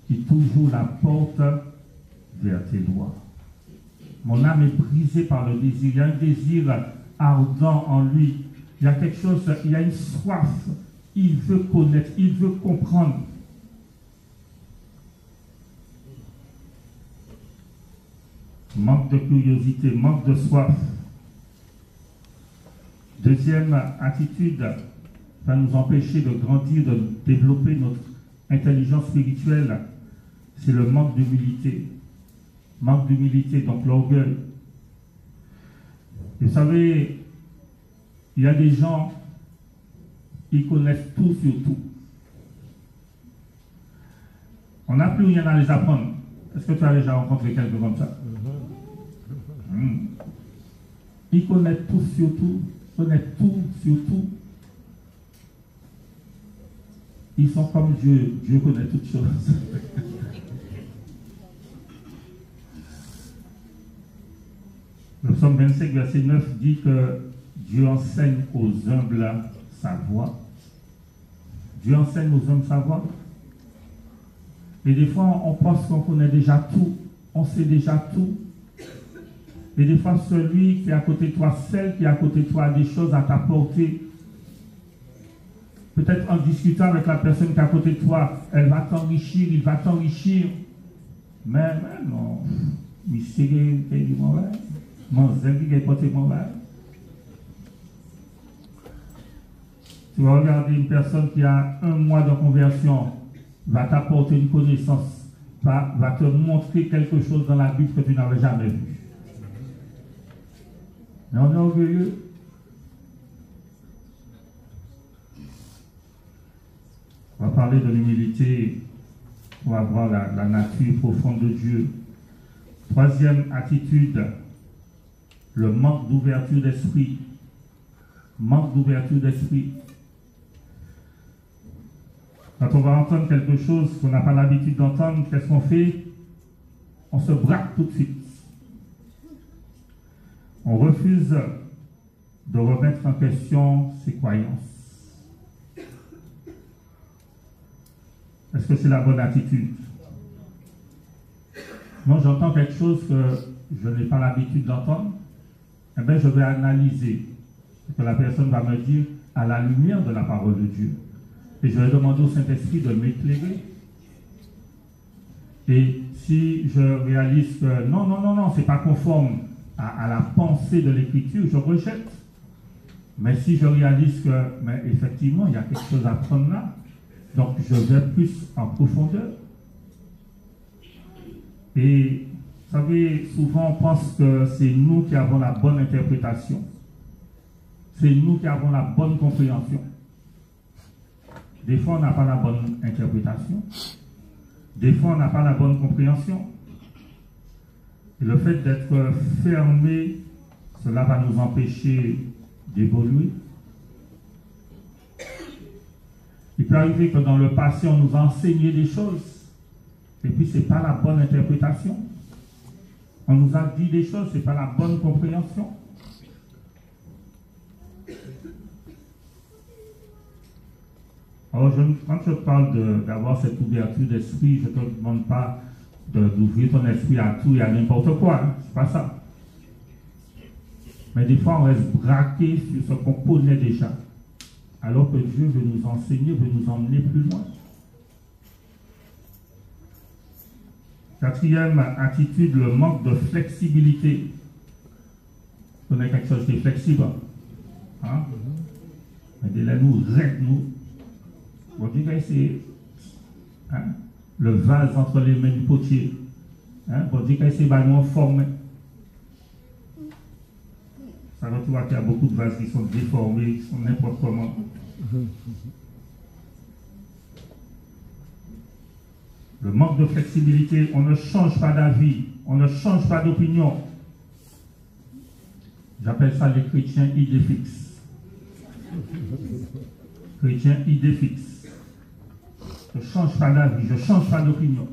Speaker 5: qui toujours la porte vers tes lois. Mon âme est brisée par le désir. Il y a un désir ardent en lui. Il y a quelque chose, il y a une soif. Il veut connaître, il veut comprendre. Manque de curiosité, manque de soif. Deuxième attitude, va nous empêcher de grandir, de développer notre intelligence spirituelle, c'est le manque d'humilité. Manque d'humilité, donc l'orgueil. Vous savez, il y a des gens qui connaissent tout sur tout. On n'a plus rien à les apprendre. Est-ce que tu as déjà rencontré quelqu'un comme ça? Ils connaissent tout sur tout, connaissent tout sur tout. Ils sont comme Dieu. Dieu connaît toutes choses. Le psaume 25, verset 9 dit que Dieu enseigne aux humbles sa voie. Dieu enseigne aux hommes sa voie. Et des fois, on pense qu'on connaît déjà tout. On sait déjà tout. Et des fois, celui qui est à côté de toi, celle qui est à côté de toi a des choses à t'apporter. Peut-être en discutant avec la personne qui est à côté de toi, elle va t'enrichir, il va t'enrichir. Mais non, il sait qu'il est mauvais. Mon zèle qui est porté mauvais. Tu vas regarder une personne qui a 1 mois de conversion, va t'apporter une connaissance, va te montrer quelque chose dans la Bible que tu n'avais jamais vu. Mais on est orgueilleux. On va parler de l'humilité pour avoir la nature profonde de Dieu. Troisième attitude, le manque d'ouverture d'esprit. Manque d'ouverture d'esprit. Quand on va entendre quelque chose qu'on n'a pas l'habitude d'entendre, qu'est-ce qu'on fait? On se braque tout de suite. On refuse de remettre en question ses croyances. Est-ce que c'est la bonne attitude? Moi, j'entends quelque chose que je n'ai pas l'habitude d'entendre, eh bien, je vais analyser ce que la personne va me dire à la lumière de la parole de Dieu. Et je vais demander au Saint-Esprit de m'éclairer. Et si je réalise que non, c'est pas conforme à la pensée de l'Écriture, je rejette. Mais si je réalise que, mais effectivement, il y a quelque chose à prendre là, donc je vais plus en profondeur. Et vous savez, souvent on pense que c'est nous qui avons la bonne interprétation. C'est nous qui avons la bonne compréhension. Des fois, on n'a pas la bonne interprétation. Des fois, on n'a pas la bonne compréhension. Et le fait d'être fermé, cela va nous empêcher d'évoluer. Il peut arriver que dans le passé, on nous a enseigné des choses, et puis ce n'est pas la bonne interprétation. On nous a dit des choses, ce n'est pas la bonne compréhension. Alors, quand je parle d'avoir cette ouverture d'esprit, je ne te demande pas d'ouvrir ton esprit à tout et à n'importe quoi. Hein, c'est pas ça. Mais des fois, on reste braqué sur ce qu'on connaît déjà. Alors que Dieu veut nous enseigner, veut nous emmener plus loin. Quatrième attitude, le manque de flexibilité. On a quelque chose qui est flexible. Hein? Mais dès là, nous, règle-nous. On dit que c'est le vase entre les mains du potier. On dit que c'est vraiment formé. Ça va trouver qu'il y a beaucoup de vases qui sont déformés, qui sont n'importe comment. Le manque de flexibilité, on ne change pas d'avis, on ne change pas d'opinion. J'appelle ça les chrétiens idées fixes. Chrétiens idées fixes. Je ne change pas d'avis, je ne change pas d'opinion.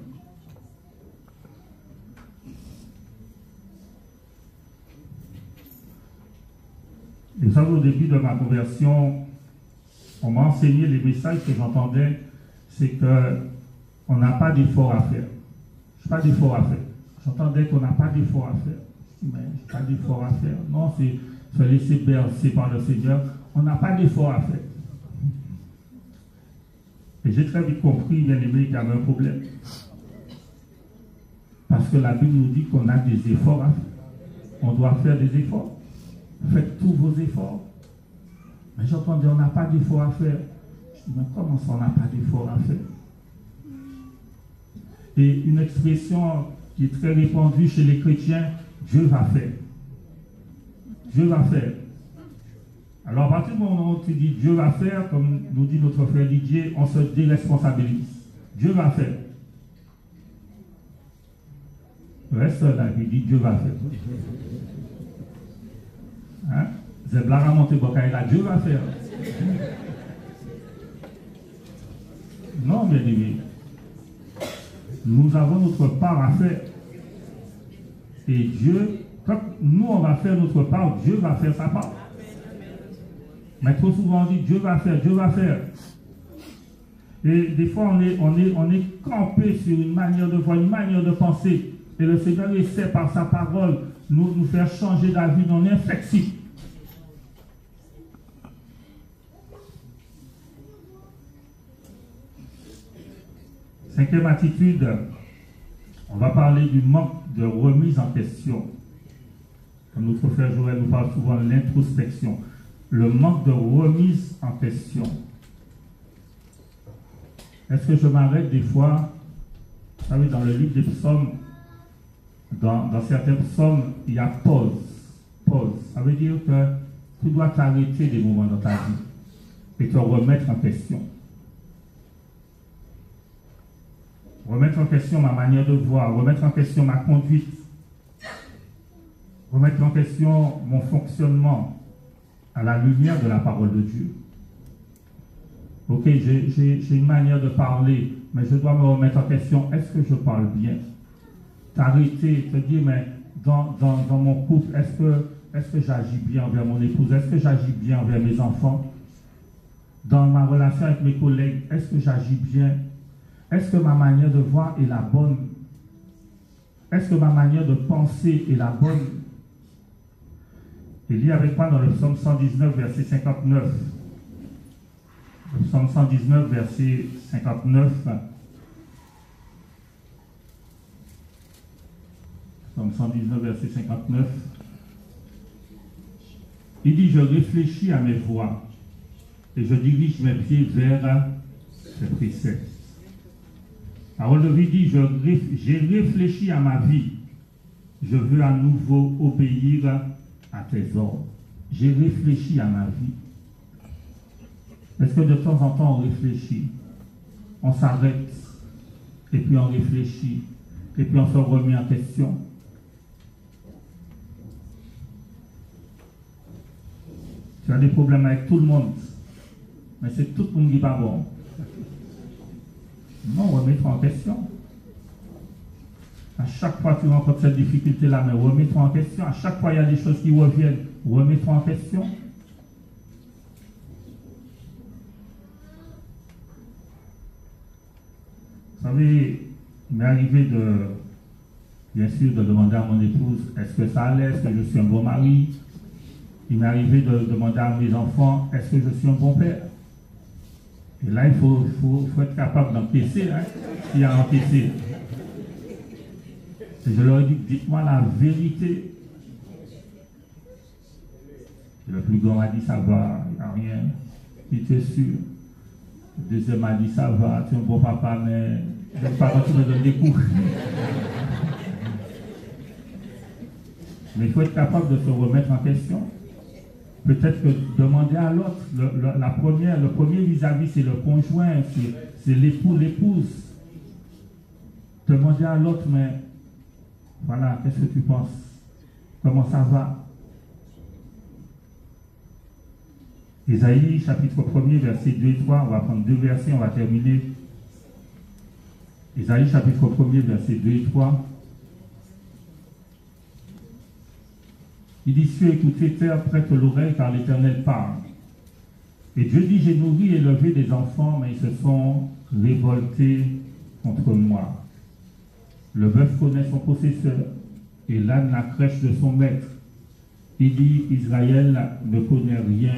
Speaker 5: Et vous savez, au début de ma conversion, on m'a enseigné les messages que j'entendais, c'est qu'on n'a pas d'effort à faire. Je n'ai pas d'effort à faire. J'entendais qu'on n'a pas d'effort à faire. Je dis, mais je n'ai pas d'effort à faire. Non, c'est se laisser bercer par le Seigneur. On n'a pas d'effort à faire. Et j'ai très vite compris, bien aimé, qu'il y avait un problème. Parce que la Bible nous dit qu'on a des efforts à faire. On doit faire des efforts. Faites tous vos efforts. Mais j'entendais, on n'a pas d'efforts à faire. Je dis, mais comment ça, on n'a pas d'efforts à faire? Et une expression qui est très répandue chez les chrétiens, Dieu va faire. Dieu va faire. Alors, à partir du moment où tu dis Dieu va faire, comme nous dit notre frère Didier, on se déresponsabilise. Dieu va faire. Reste là, il dit Dieu va faire. Hein? Zeblara monte Bokaï là, Dieu va faire. Non, bien aimé. Nous avons notre part à faire. Et Dieu, quand nous on va faire notre part, Dieu va faire sa part. Mais trop souvent on dit Dieu va faire, Dieu va faire. Et des fois on est campé sur une manière de voir, une manière de penser. Et le Seigneur essaie par sa parole nous faire changer d'avis, on est inflexible. Cinquième attitude, on va parler du manque de remise en question. Comme notre frère Joël nous parle souvent de l'introspection. Le manque de remise en question. Est-ce que je m'arrête des fois, vous savez, dans le livre des psaumes, dans certains psaumes, il y a pause. pause. Ça veut dire que tu dois t'arrêter des moments dans ta vie et te remettre en question. Remettre en question ma manière de voir, remettre en question ma conduite, remettre en question mon fonctionnement à la lumière de la parole de Dieu. Ok, j'ai une manière de parler, mais je dois me remettre en question. Est-ce que je parle bien? T'arrêter, te dire, mais dans mon couple, est-ce que j'agis bien envers mon épouse? Est-ce que j'agis bien envers mes enfants? Dans ma relation avec mes collègues, est-ce que j'agis bien? Est-ce que ma manière de voir est la bonne? Est-ce que ma manière de penser est la bonne? Et lis avec moi dans le psaume 119, verset 59. Le psaume 119, verset 59. Psaume 119, verset 59. Il dit, je réfléchis à mes voies et je dirige mes pieds vers tes préceptes. La parole de vie dit, j'ai réfléchi à ma vie. Je veux à nouveau obéir à tes ordres. J'ai réfléchi à ma vie. Est-ce que de temps en temps on réfléchit? On s'arrête et puis on réfléchit et puis on se remet en question. Tu as des problèmes avec tout le monde, mais c'est tout le monde qui n'est pas bon. Non, remets-toi en question. À chaque fois que tu rencontres cette difficulté-là, mais remets-toi en question. À chaque fois il y a des choses qui reviennent, remets-toi en question. Vous savez, il m'est arrivé bien sûr, de demander à mon épouse, est-ce que ça allait, est-ce que je suis un bon mari? Il m'est arrivé de demander à mes enfants, est-ce que je suis un bon père? Et là, il faut être capable d'encaisser, hein, s'il y a encaissé. Et je leur ai dit, dites-moi la vérité. Et le plus grand m'a dit, ça va, il n'y a rien. Il était sûr. Le deuxième m'a dit, ça va, tu es un bon papa, mais je ne vais pas quand tu me donnes des coups. Mais il faut être capable de se remettre en question. Peut-être que demander à l'autre, le premier vis-à-vis, c'est le conjoint, c'est l'époux, l'épouse. Demander à l'autre, mais voilà, qu'est-ce que tu penses? Comment ça va? Ésaïe, chapitre 1er, versets 2 et 3, on va prendre deux versets, on va terminer. Ésaïe, chapitre 1er, versets 2 et 3. Il dit, cieux, écoutez, terre, prête l'oreille, car l'Éternel parle. Et Dieu dit, j'ai nourri et élevé des enfants, mais ils se sont révoltés contre moi. Le bœuf connaît son possesseur, et l'âne la crèche de son maître. Il dit, Israël ne connaît rien,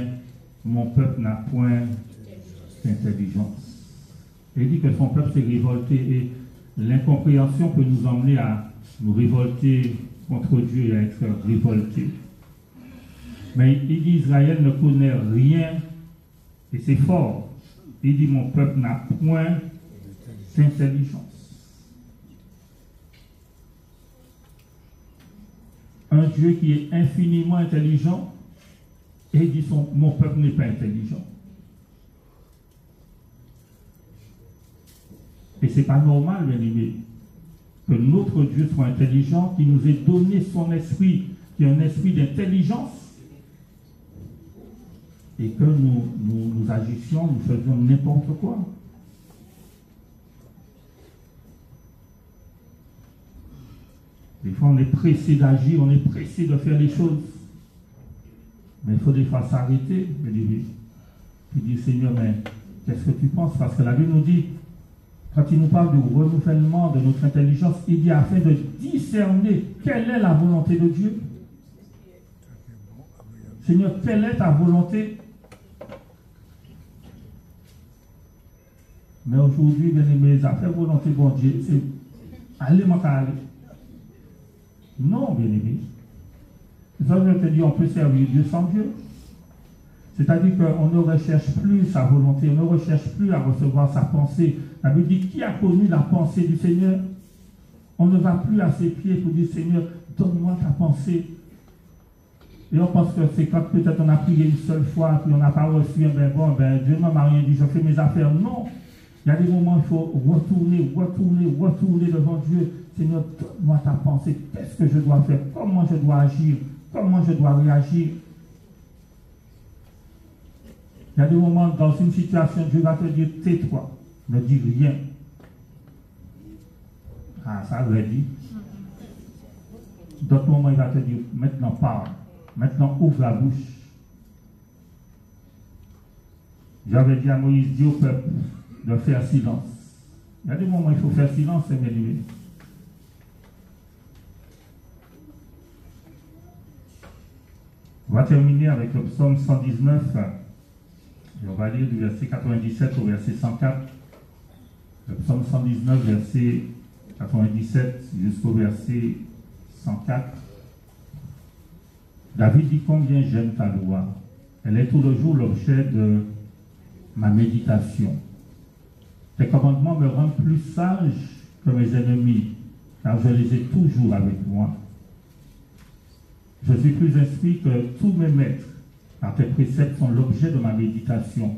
Speaker 5: mon peuple n'a point d'intelligence. Il dit que son peuple s'est révolté, et l'incompréhension peut nous emmener à nous révolter contre Dieu et à être révolté. Mais il dit Israël ne connaît rien et c'est fort. Il dit mon peuple n'a point d'intelligence. Un Dieu qui est infiniment intelligent et il dit mon peuple n'est pas intelligent. Et ce n'est pas normal, bien aimé, que notre Dieu soit intelligent, qui nous ait donné son esprit, qui est un esprit d'intelligence, et que nous agissions, nous faisions n'importe quoi. Des fois, on est pressé d'agir, on est pressé de faire les choses. Mais il faut des fois s'arrêter, et dire, Seigneur, mais qu'est-ce que tu penses? Parce que la Bible nous dit, quand il nous parle du renouvellement de notre intelligence, il dit afin de discerner quelle est la volonté de Dieu. Seigneur, quelle est ta volonté? Mais aujourd'hui, bien aimés, affaire volonté de Dieu, c'est aller, mon aller. Non, bien aimé. C'est ça que je te dis, on peut servir Dieu sans Dieu. C'est-à-dire qu'on ne recherche plus sa volonté, on ne recherche plus à recevoir sa pensée. La Bible dit, qui a connu la pensée du Seigneur? On ne va plus à ses pieds pour dire, Seigneur, donne-moi ta pensée. Et on pense que c'est quand peut-être on a prié une seule fois, puis on n'a pas reçu, Dieu ne m'a rien dit, je fais mes affaires. Non. Il y a des moments où il faut retourner devant Dieu. Seigneur, donne-moi ta pensée. Qu'est-ce que je dois faire? Comment je dois agir? Comment je dois réagir? Il y a des moments dans une situation, Dieu va te dire, tais-toi, ne dis rien. Ah, ça veut dire. D'autres moments, il va te dire, maintenant parle. Maintenant ouvre la bouche. J'avais dit à Moïse, dis au peuple de faire silence. Il y a des moments où il faut faire silence, c'est bien. On va terminer avec le psaume 119. Et on va lire du verset 97 au verset 104. Le psaume 119, verset 97 jusqu'au verset 104. David dit combien j'aime ta loi. Elle est tout le jour l'objet de ma méditation. Tes commandements me rendent plus sage que mes ennemis, car je les ai toujours avec moi. Je suis plus instruit que tous mes maîtres, car tes préceptes sont l'objet de ma méditation.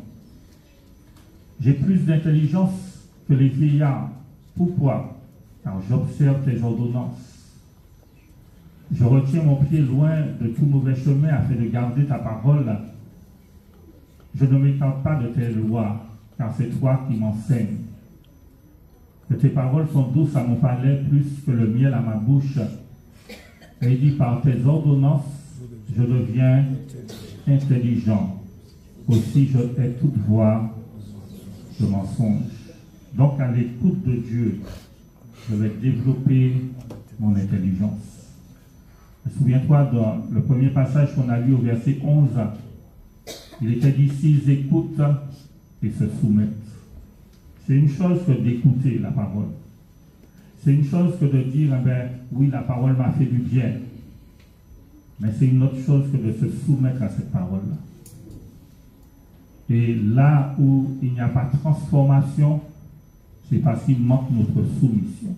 Speaker 5: J'ai plus d'intelligence que les vieillards. Pourquoi? Car j'observe tes ordonnances. Je retiens mon pied loin de tout mauvais chemin afin de garder ta parole. Je ne m'écarte pas de tes lois, car c'est toi qui m'enseignes. Que tes paroles sont douces à mon palais, plus que le miel à ma bouche. Et il dit, par tes ordonnances, je deviens intelligent. Aussi, je hais toute voix de mensonge. Donc, à l'écoute de Dieu, je vais développer mon intelligence. Souviens-toi, dans le premier passage qu'on a lu au verset 11, il était dit, s'ils écoutent et se soumettent. C'est une chose que d'écouter la parole. C'est une chose que de dire, oui, la parole m'a fait du bien. Mais c'est une autre chose que de se soumettre à cette parole-là. Et là où il n'y a pas de transformation, c'est parce qu'il manque notre soumission.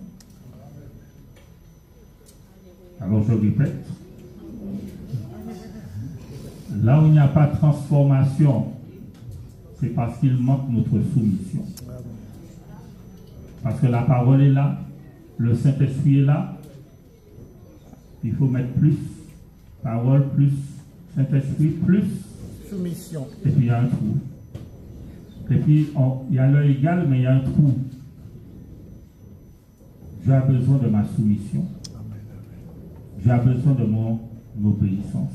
Speaker 5: Alors je répète, là où il n'y a pas de transformation, c'est parce qu'il manque notre soumission. Parce que la parole est là, le Saint-Esprit est là, il faut mettre plus, parole plus, Saint-Esprit plus,
Speaker 6: soumission.
Speaker 5: Et puis il y a un trou. Et puis il y a l'heure égale, mais il y a un trou. J'ai besoin de ma soumission. J'ai besoin de mon obéissance.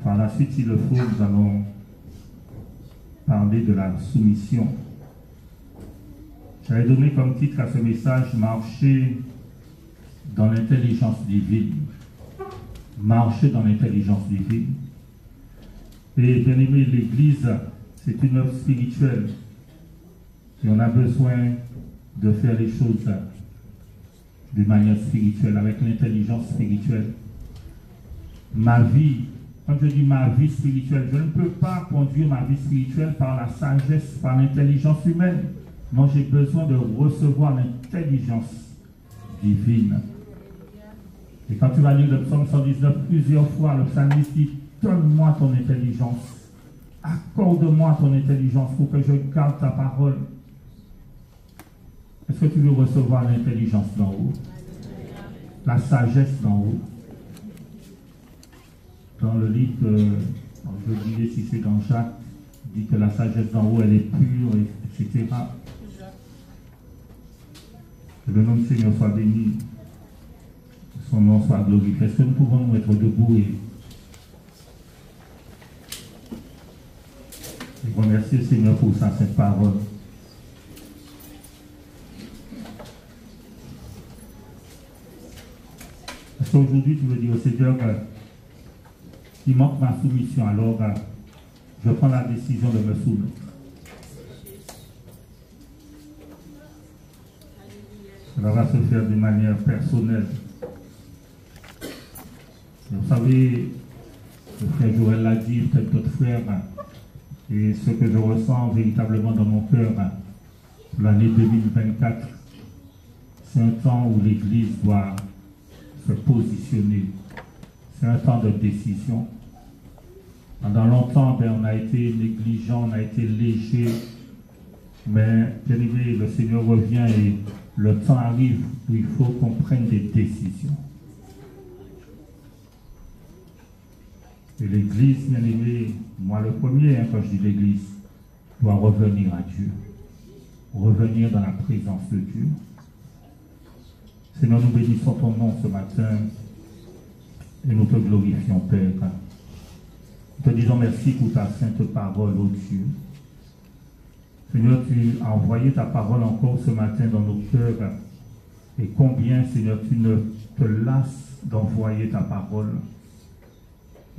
Speaker 5: Par la suite, s'il le faut, nous allons parler de la soumission. J'avais donné comme titre à ce message « Marcher dans l'intelligence divine ». Marcher dans l'intelligence divine. Et bien aimé, l'Église, c'est une œuvre spirituelle. Et on a besoin de faire les choses d'une manière spirituelle, avec l'intelligence spirituelle. Ma vie, quand je dis ma vie spirituelle, je ne peux pas conduire ma vie spirituelle par la sagesse, par l'intelligence humaine. Non, j'ai besoin de recevoir l'intelligence divine. Et quand tu vas lire le psaume 119 plusieurs fois, le psalmiste dit, donne-moi ton intelligence, accorde-moi ton intelligence pour que je garde ta parole. Est-ce que tu veux recevoir l'intelligence d'en haut? La sagesse d'en haut? Dans le livre, je dirais si c'est dans Jacques, dit que la sagesse d'en haut, elle est pure, etc. Que le nom du Seigneur soit béni, que son nom soit glorifié. Est-ce que nous pouvons nous mettre debout et remercier le Seigneur pour sa sainte parole? Est-ce qu'aujourd'hui tu veux dire au Seigneur, il manque ma soumission, alors je prends la décision de me soumettre. Cela va se faire de manière personnelle. Et vous savez, le frère Joël l'a dit, peut-être d'autres frères, et ce que je ressens véritablement dans mon cœur pour l'année 2024, c'est un temps où l'Église doit se positionner. C'est un temps de décision. Pendant longtemps, on a été négligent, on a été léger. Mais, bien aimé, le Seigneur revient et le temps arrive où il faut qu'on prenne des décisions. Et l'Église, bien aimé, moi le premier, quand je dis l'Église, doit revenir à Dieu. Revenir dans la présence de Dieu. Seigneur, nous bénissons ton nom ce matin et nous te glorifions, Père. Nous te disons merci pour ta sainte parole, ô Dieu. Seigneur, tu as envoyé ta parole encore ce matin dans nos cœurs. Et combien, Seigneur, tu ne te lasses d'envoyer ta parole.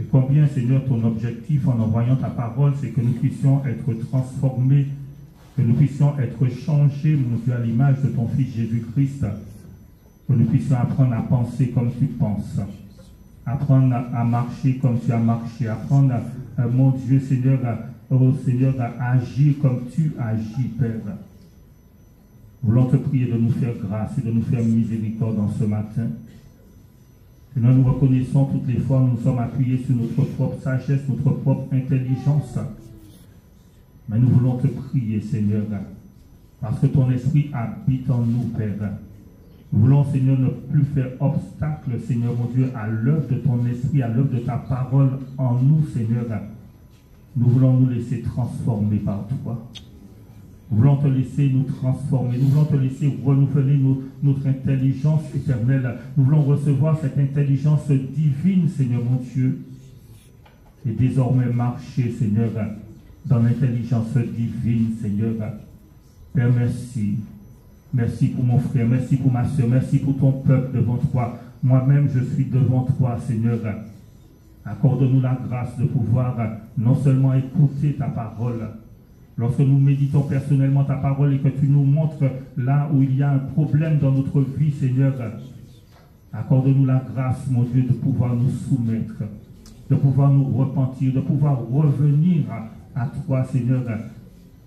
Speaker 5: Et combien, Seigneur, ton objectif en envoyant ta parole, c'est que nous puissions être transformés, que nous puissions être changés, mon Dieu, à l'image de ton Fils Jésus-Christ, que nous puissions apprendre à penser comme tu penses, apprendre à marcher comme tu as marché, apprendre, mon Dieu, Seigneur, à agir comme tu agis, Père. Nous voulons te prier de nous faire grâce et de nous faire miséricorde en ce matin. Seigneur, nous reconnaissons toutes les fois où nous sommes appuyés sur notre propre sagesse, notre propre intelligence. Mais nous voulons te prier, Seigneur, parce que ton esprit habite en nous, Père. Nous voulons, Seigneur, ne plus faire obstacle, Seigneur, mon Dieu, à l'œuvre de ton esprit, à l'œuvre de ta parole en nous, Seigneur. Nous voulons nous laisser transformer par toi. Nous voulons te laisser nous transformer. Nous voulons te laisser renouveler notre intelligence éternelle. Nous voulons recevoir cette intelligence divine, Seigneur, mon Dieu. Et désormais marcher, Seigneur, dans l'intelligence divine, Seigneur. Père, merci. Merci pour mon frère, merci pour ma soeur, merci pour ton peuple devant toi. Moi-même, je suis devant toi, Seigneur. Accorde-nous la grâce de pouvoir non seulement écouter ta parole, lorsque nous méditons personnellement ta parole et que tu nous montres là où il y a un problème dans notre vie, Seigneur, accorde-nous la grâce, mon Dieu, de pouvoir nous soumettre, de pouvoir nous repentir, de pouvoir revenir à toi, Seigneur,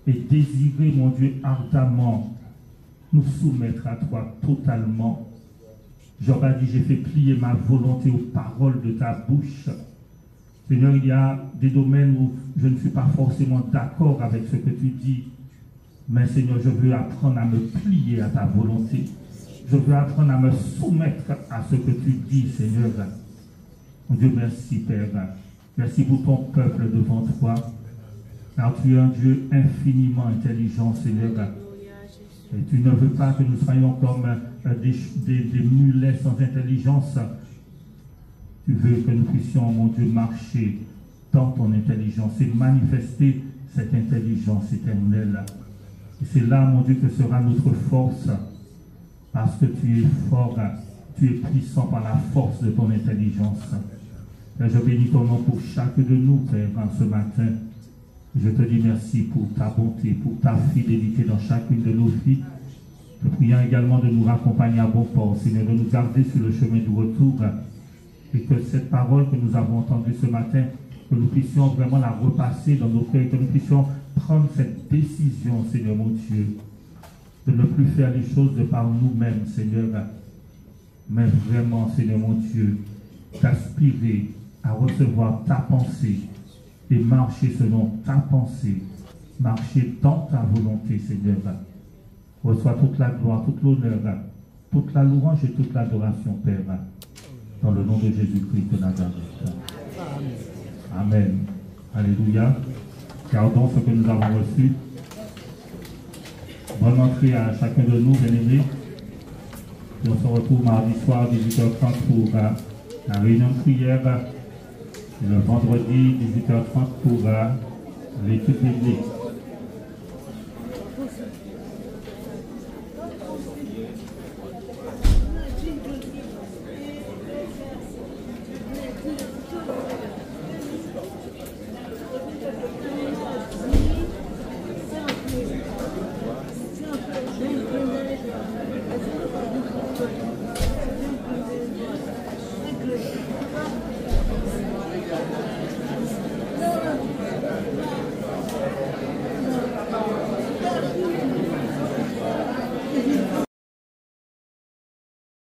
Speaker 5: et désirer, mon Dieu, ardemment nous soumettre à toi totalement. Job a dit, j'ai fait plier ma volonté aux paroles de ta bouche. Seigneur, il y a des domaines où je ne suis pas forcément d'accord avec ce que tu dis. Mais Seigneur, je veux apprendre à me plier à ta volonté. Je veux apprendre à me soumettre à ce que tu dis, Seigneur. Mon Dieu, merci, Père. Merci pour ton peuple devant toi. Car tu es un Dieu infiniment intelligent, Seigneur. Et tu ne veux pas que nous soyons comme des mulets sans intelligence. Tu veux que nous puissions, mon Dieu, marcher dans ton intelligence et manifester cette intelligence éternelle. Et c'est là, mon Dieu, que sera notre force. Parce que tu es fort, tu es puissant par la force de ton intelligence. Et je bénis ton nom pour chacun de nous, Père, ce matin. Je te dis merci pour ta bonté, pour ta fidélité dans chacune de nos vies. Te prions également de nous raccompagner à bon port, Seigneur, de nous garder sur le chemin du retour. Et que cette parole que nous avons entendue ce matin, que nous puissions vraiment la repasser dans nos cœurs, que nous puissions prendre cette décision, Seigneur mon Dieu, de ne plus faire les choses de par nous-mêmes, Seigneur, mais vraiment, Seigneur mon Dieu, d'aspirer à recevoir ta pensée, et marcher selon ta pensée, marcher dans ta volonté, Seigneur. Reçois toute la gloire, toute l'honneur, toute la louange et toute l'adoration, Père, dans le nom de Jésus-Christ de Nazareth. Amen. Alléluia. Gardons ce que nous avons reçu. Bonne entrée à chacun de nous, bien-aimés. On se retrouve mardi soir, 18h30 pour la réunion de prière. Le vendredi, 18h30 pour l'étude biblique.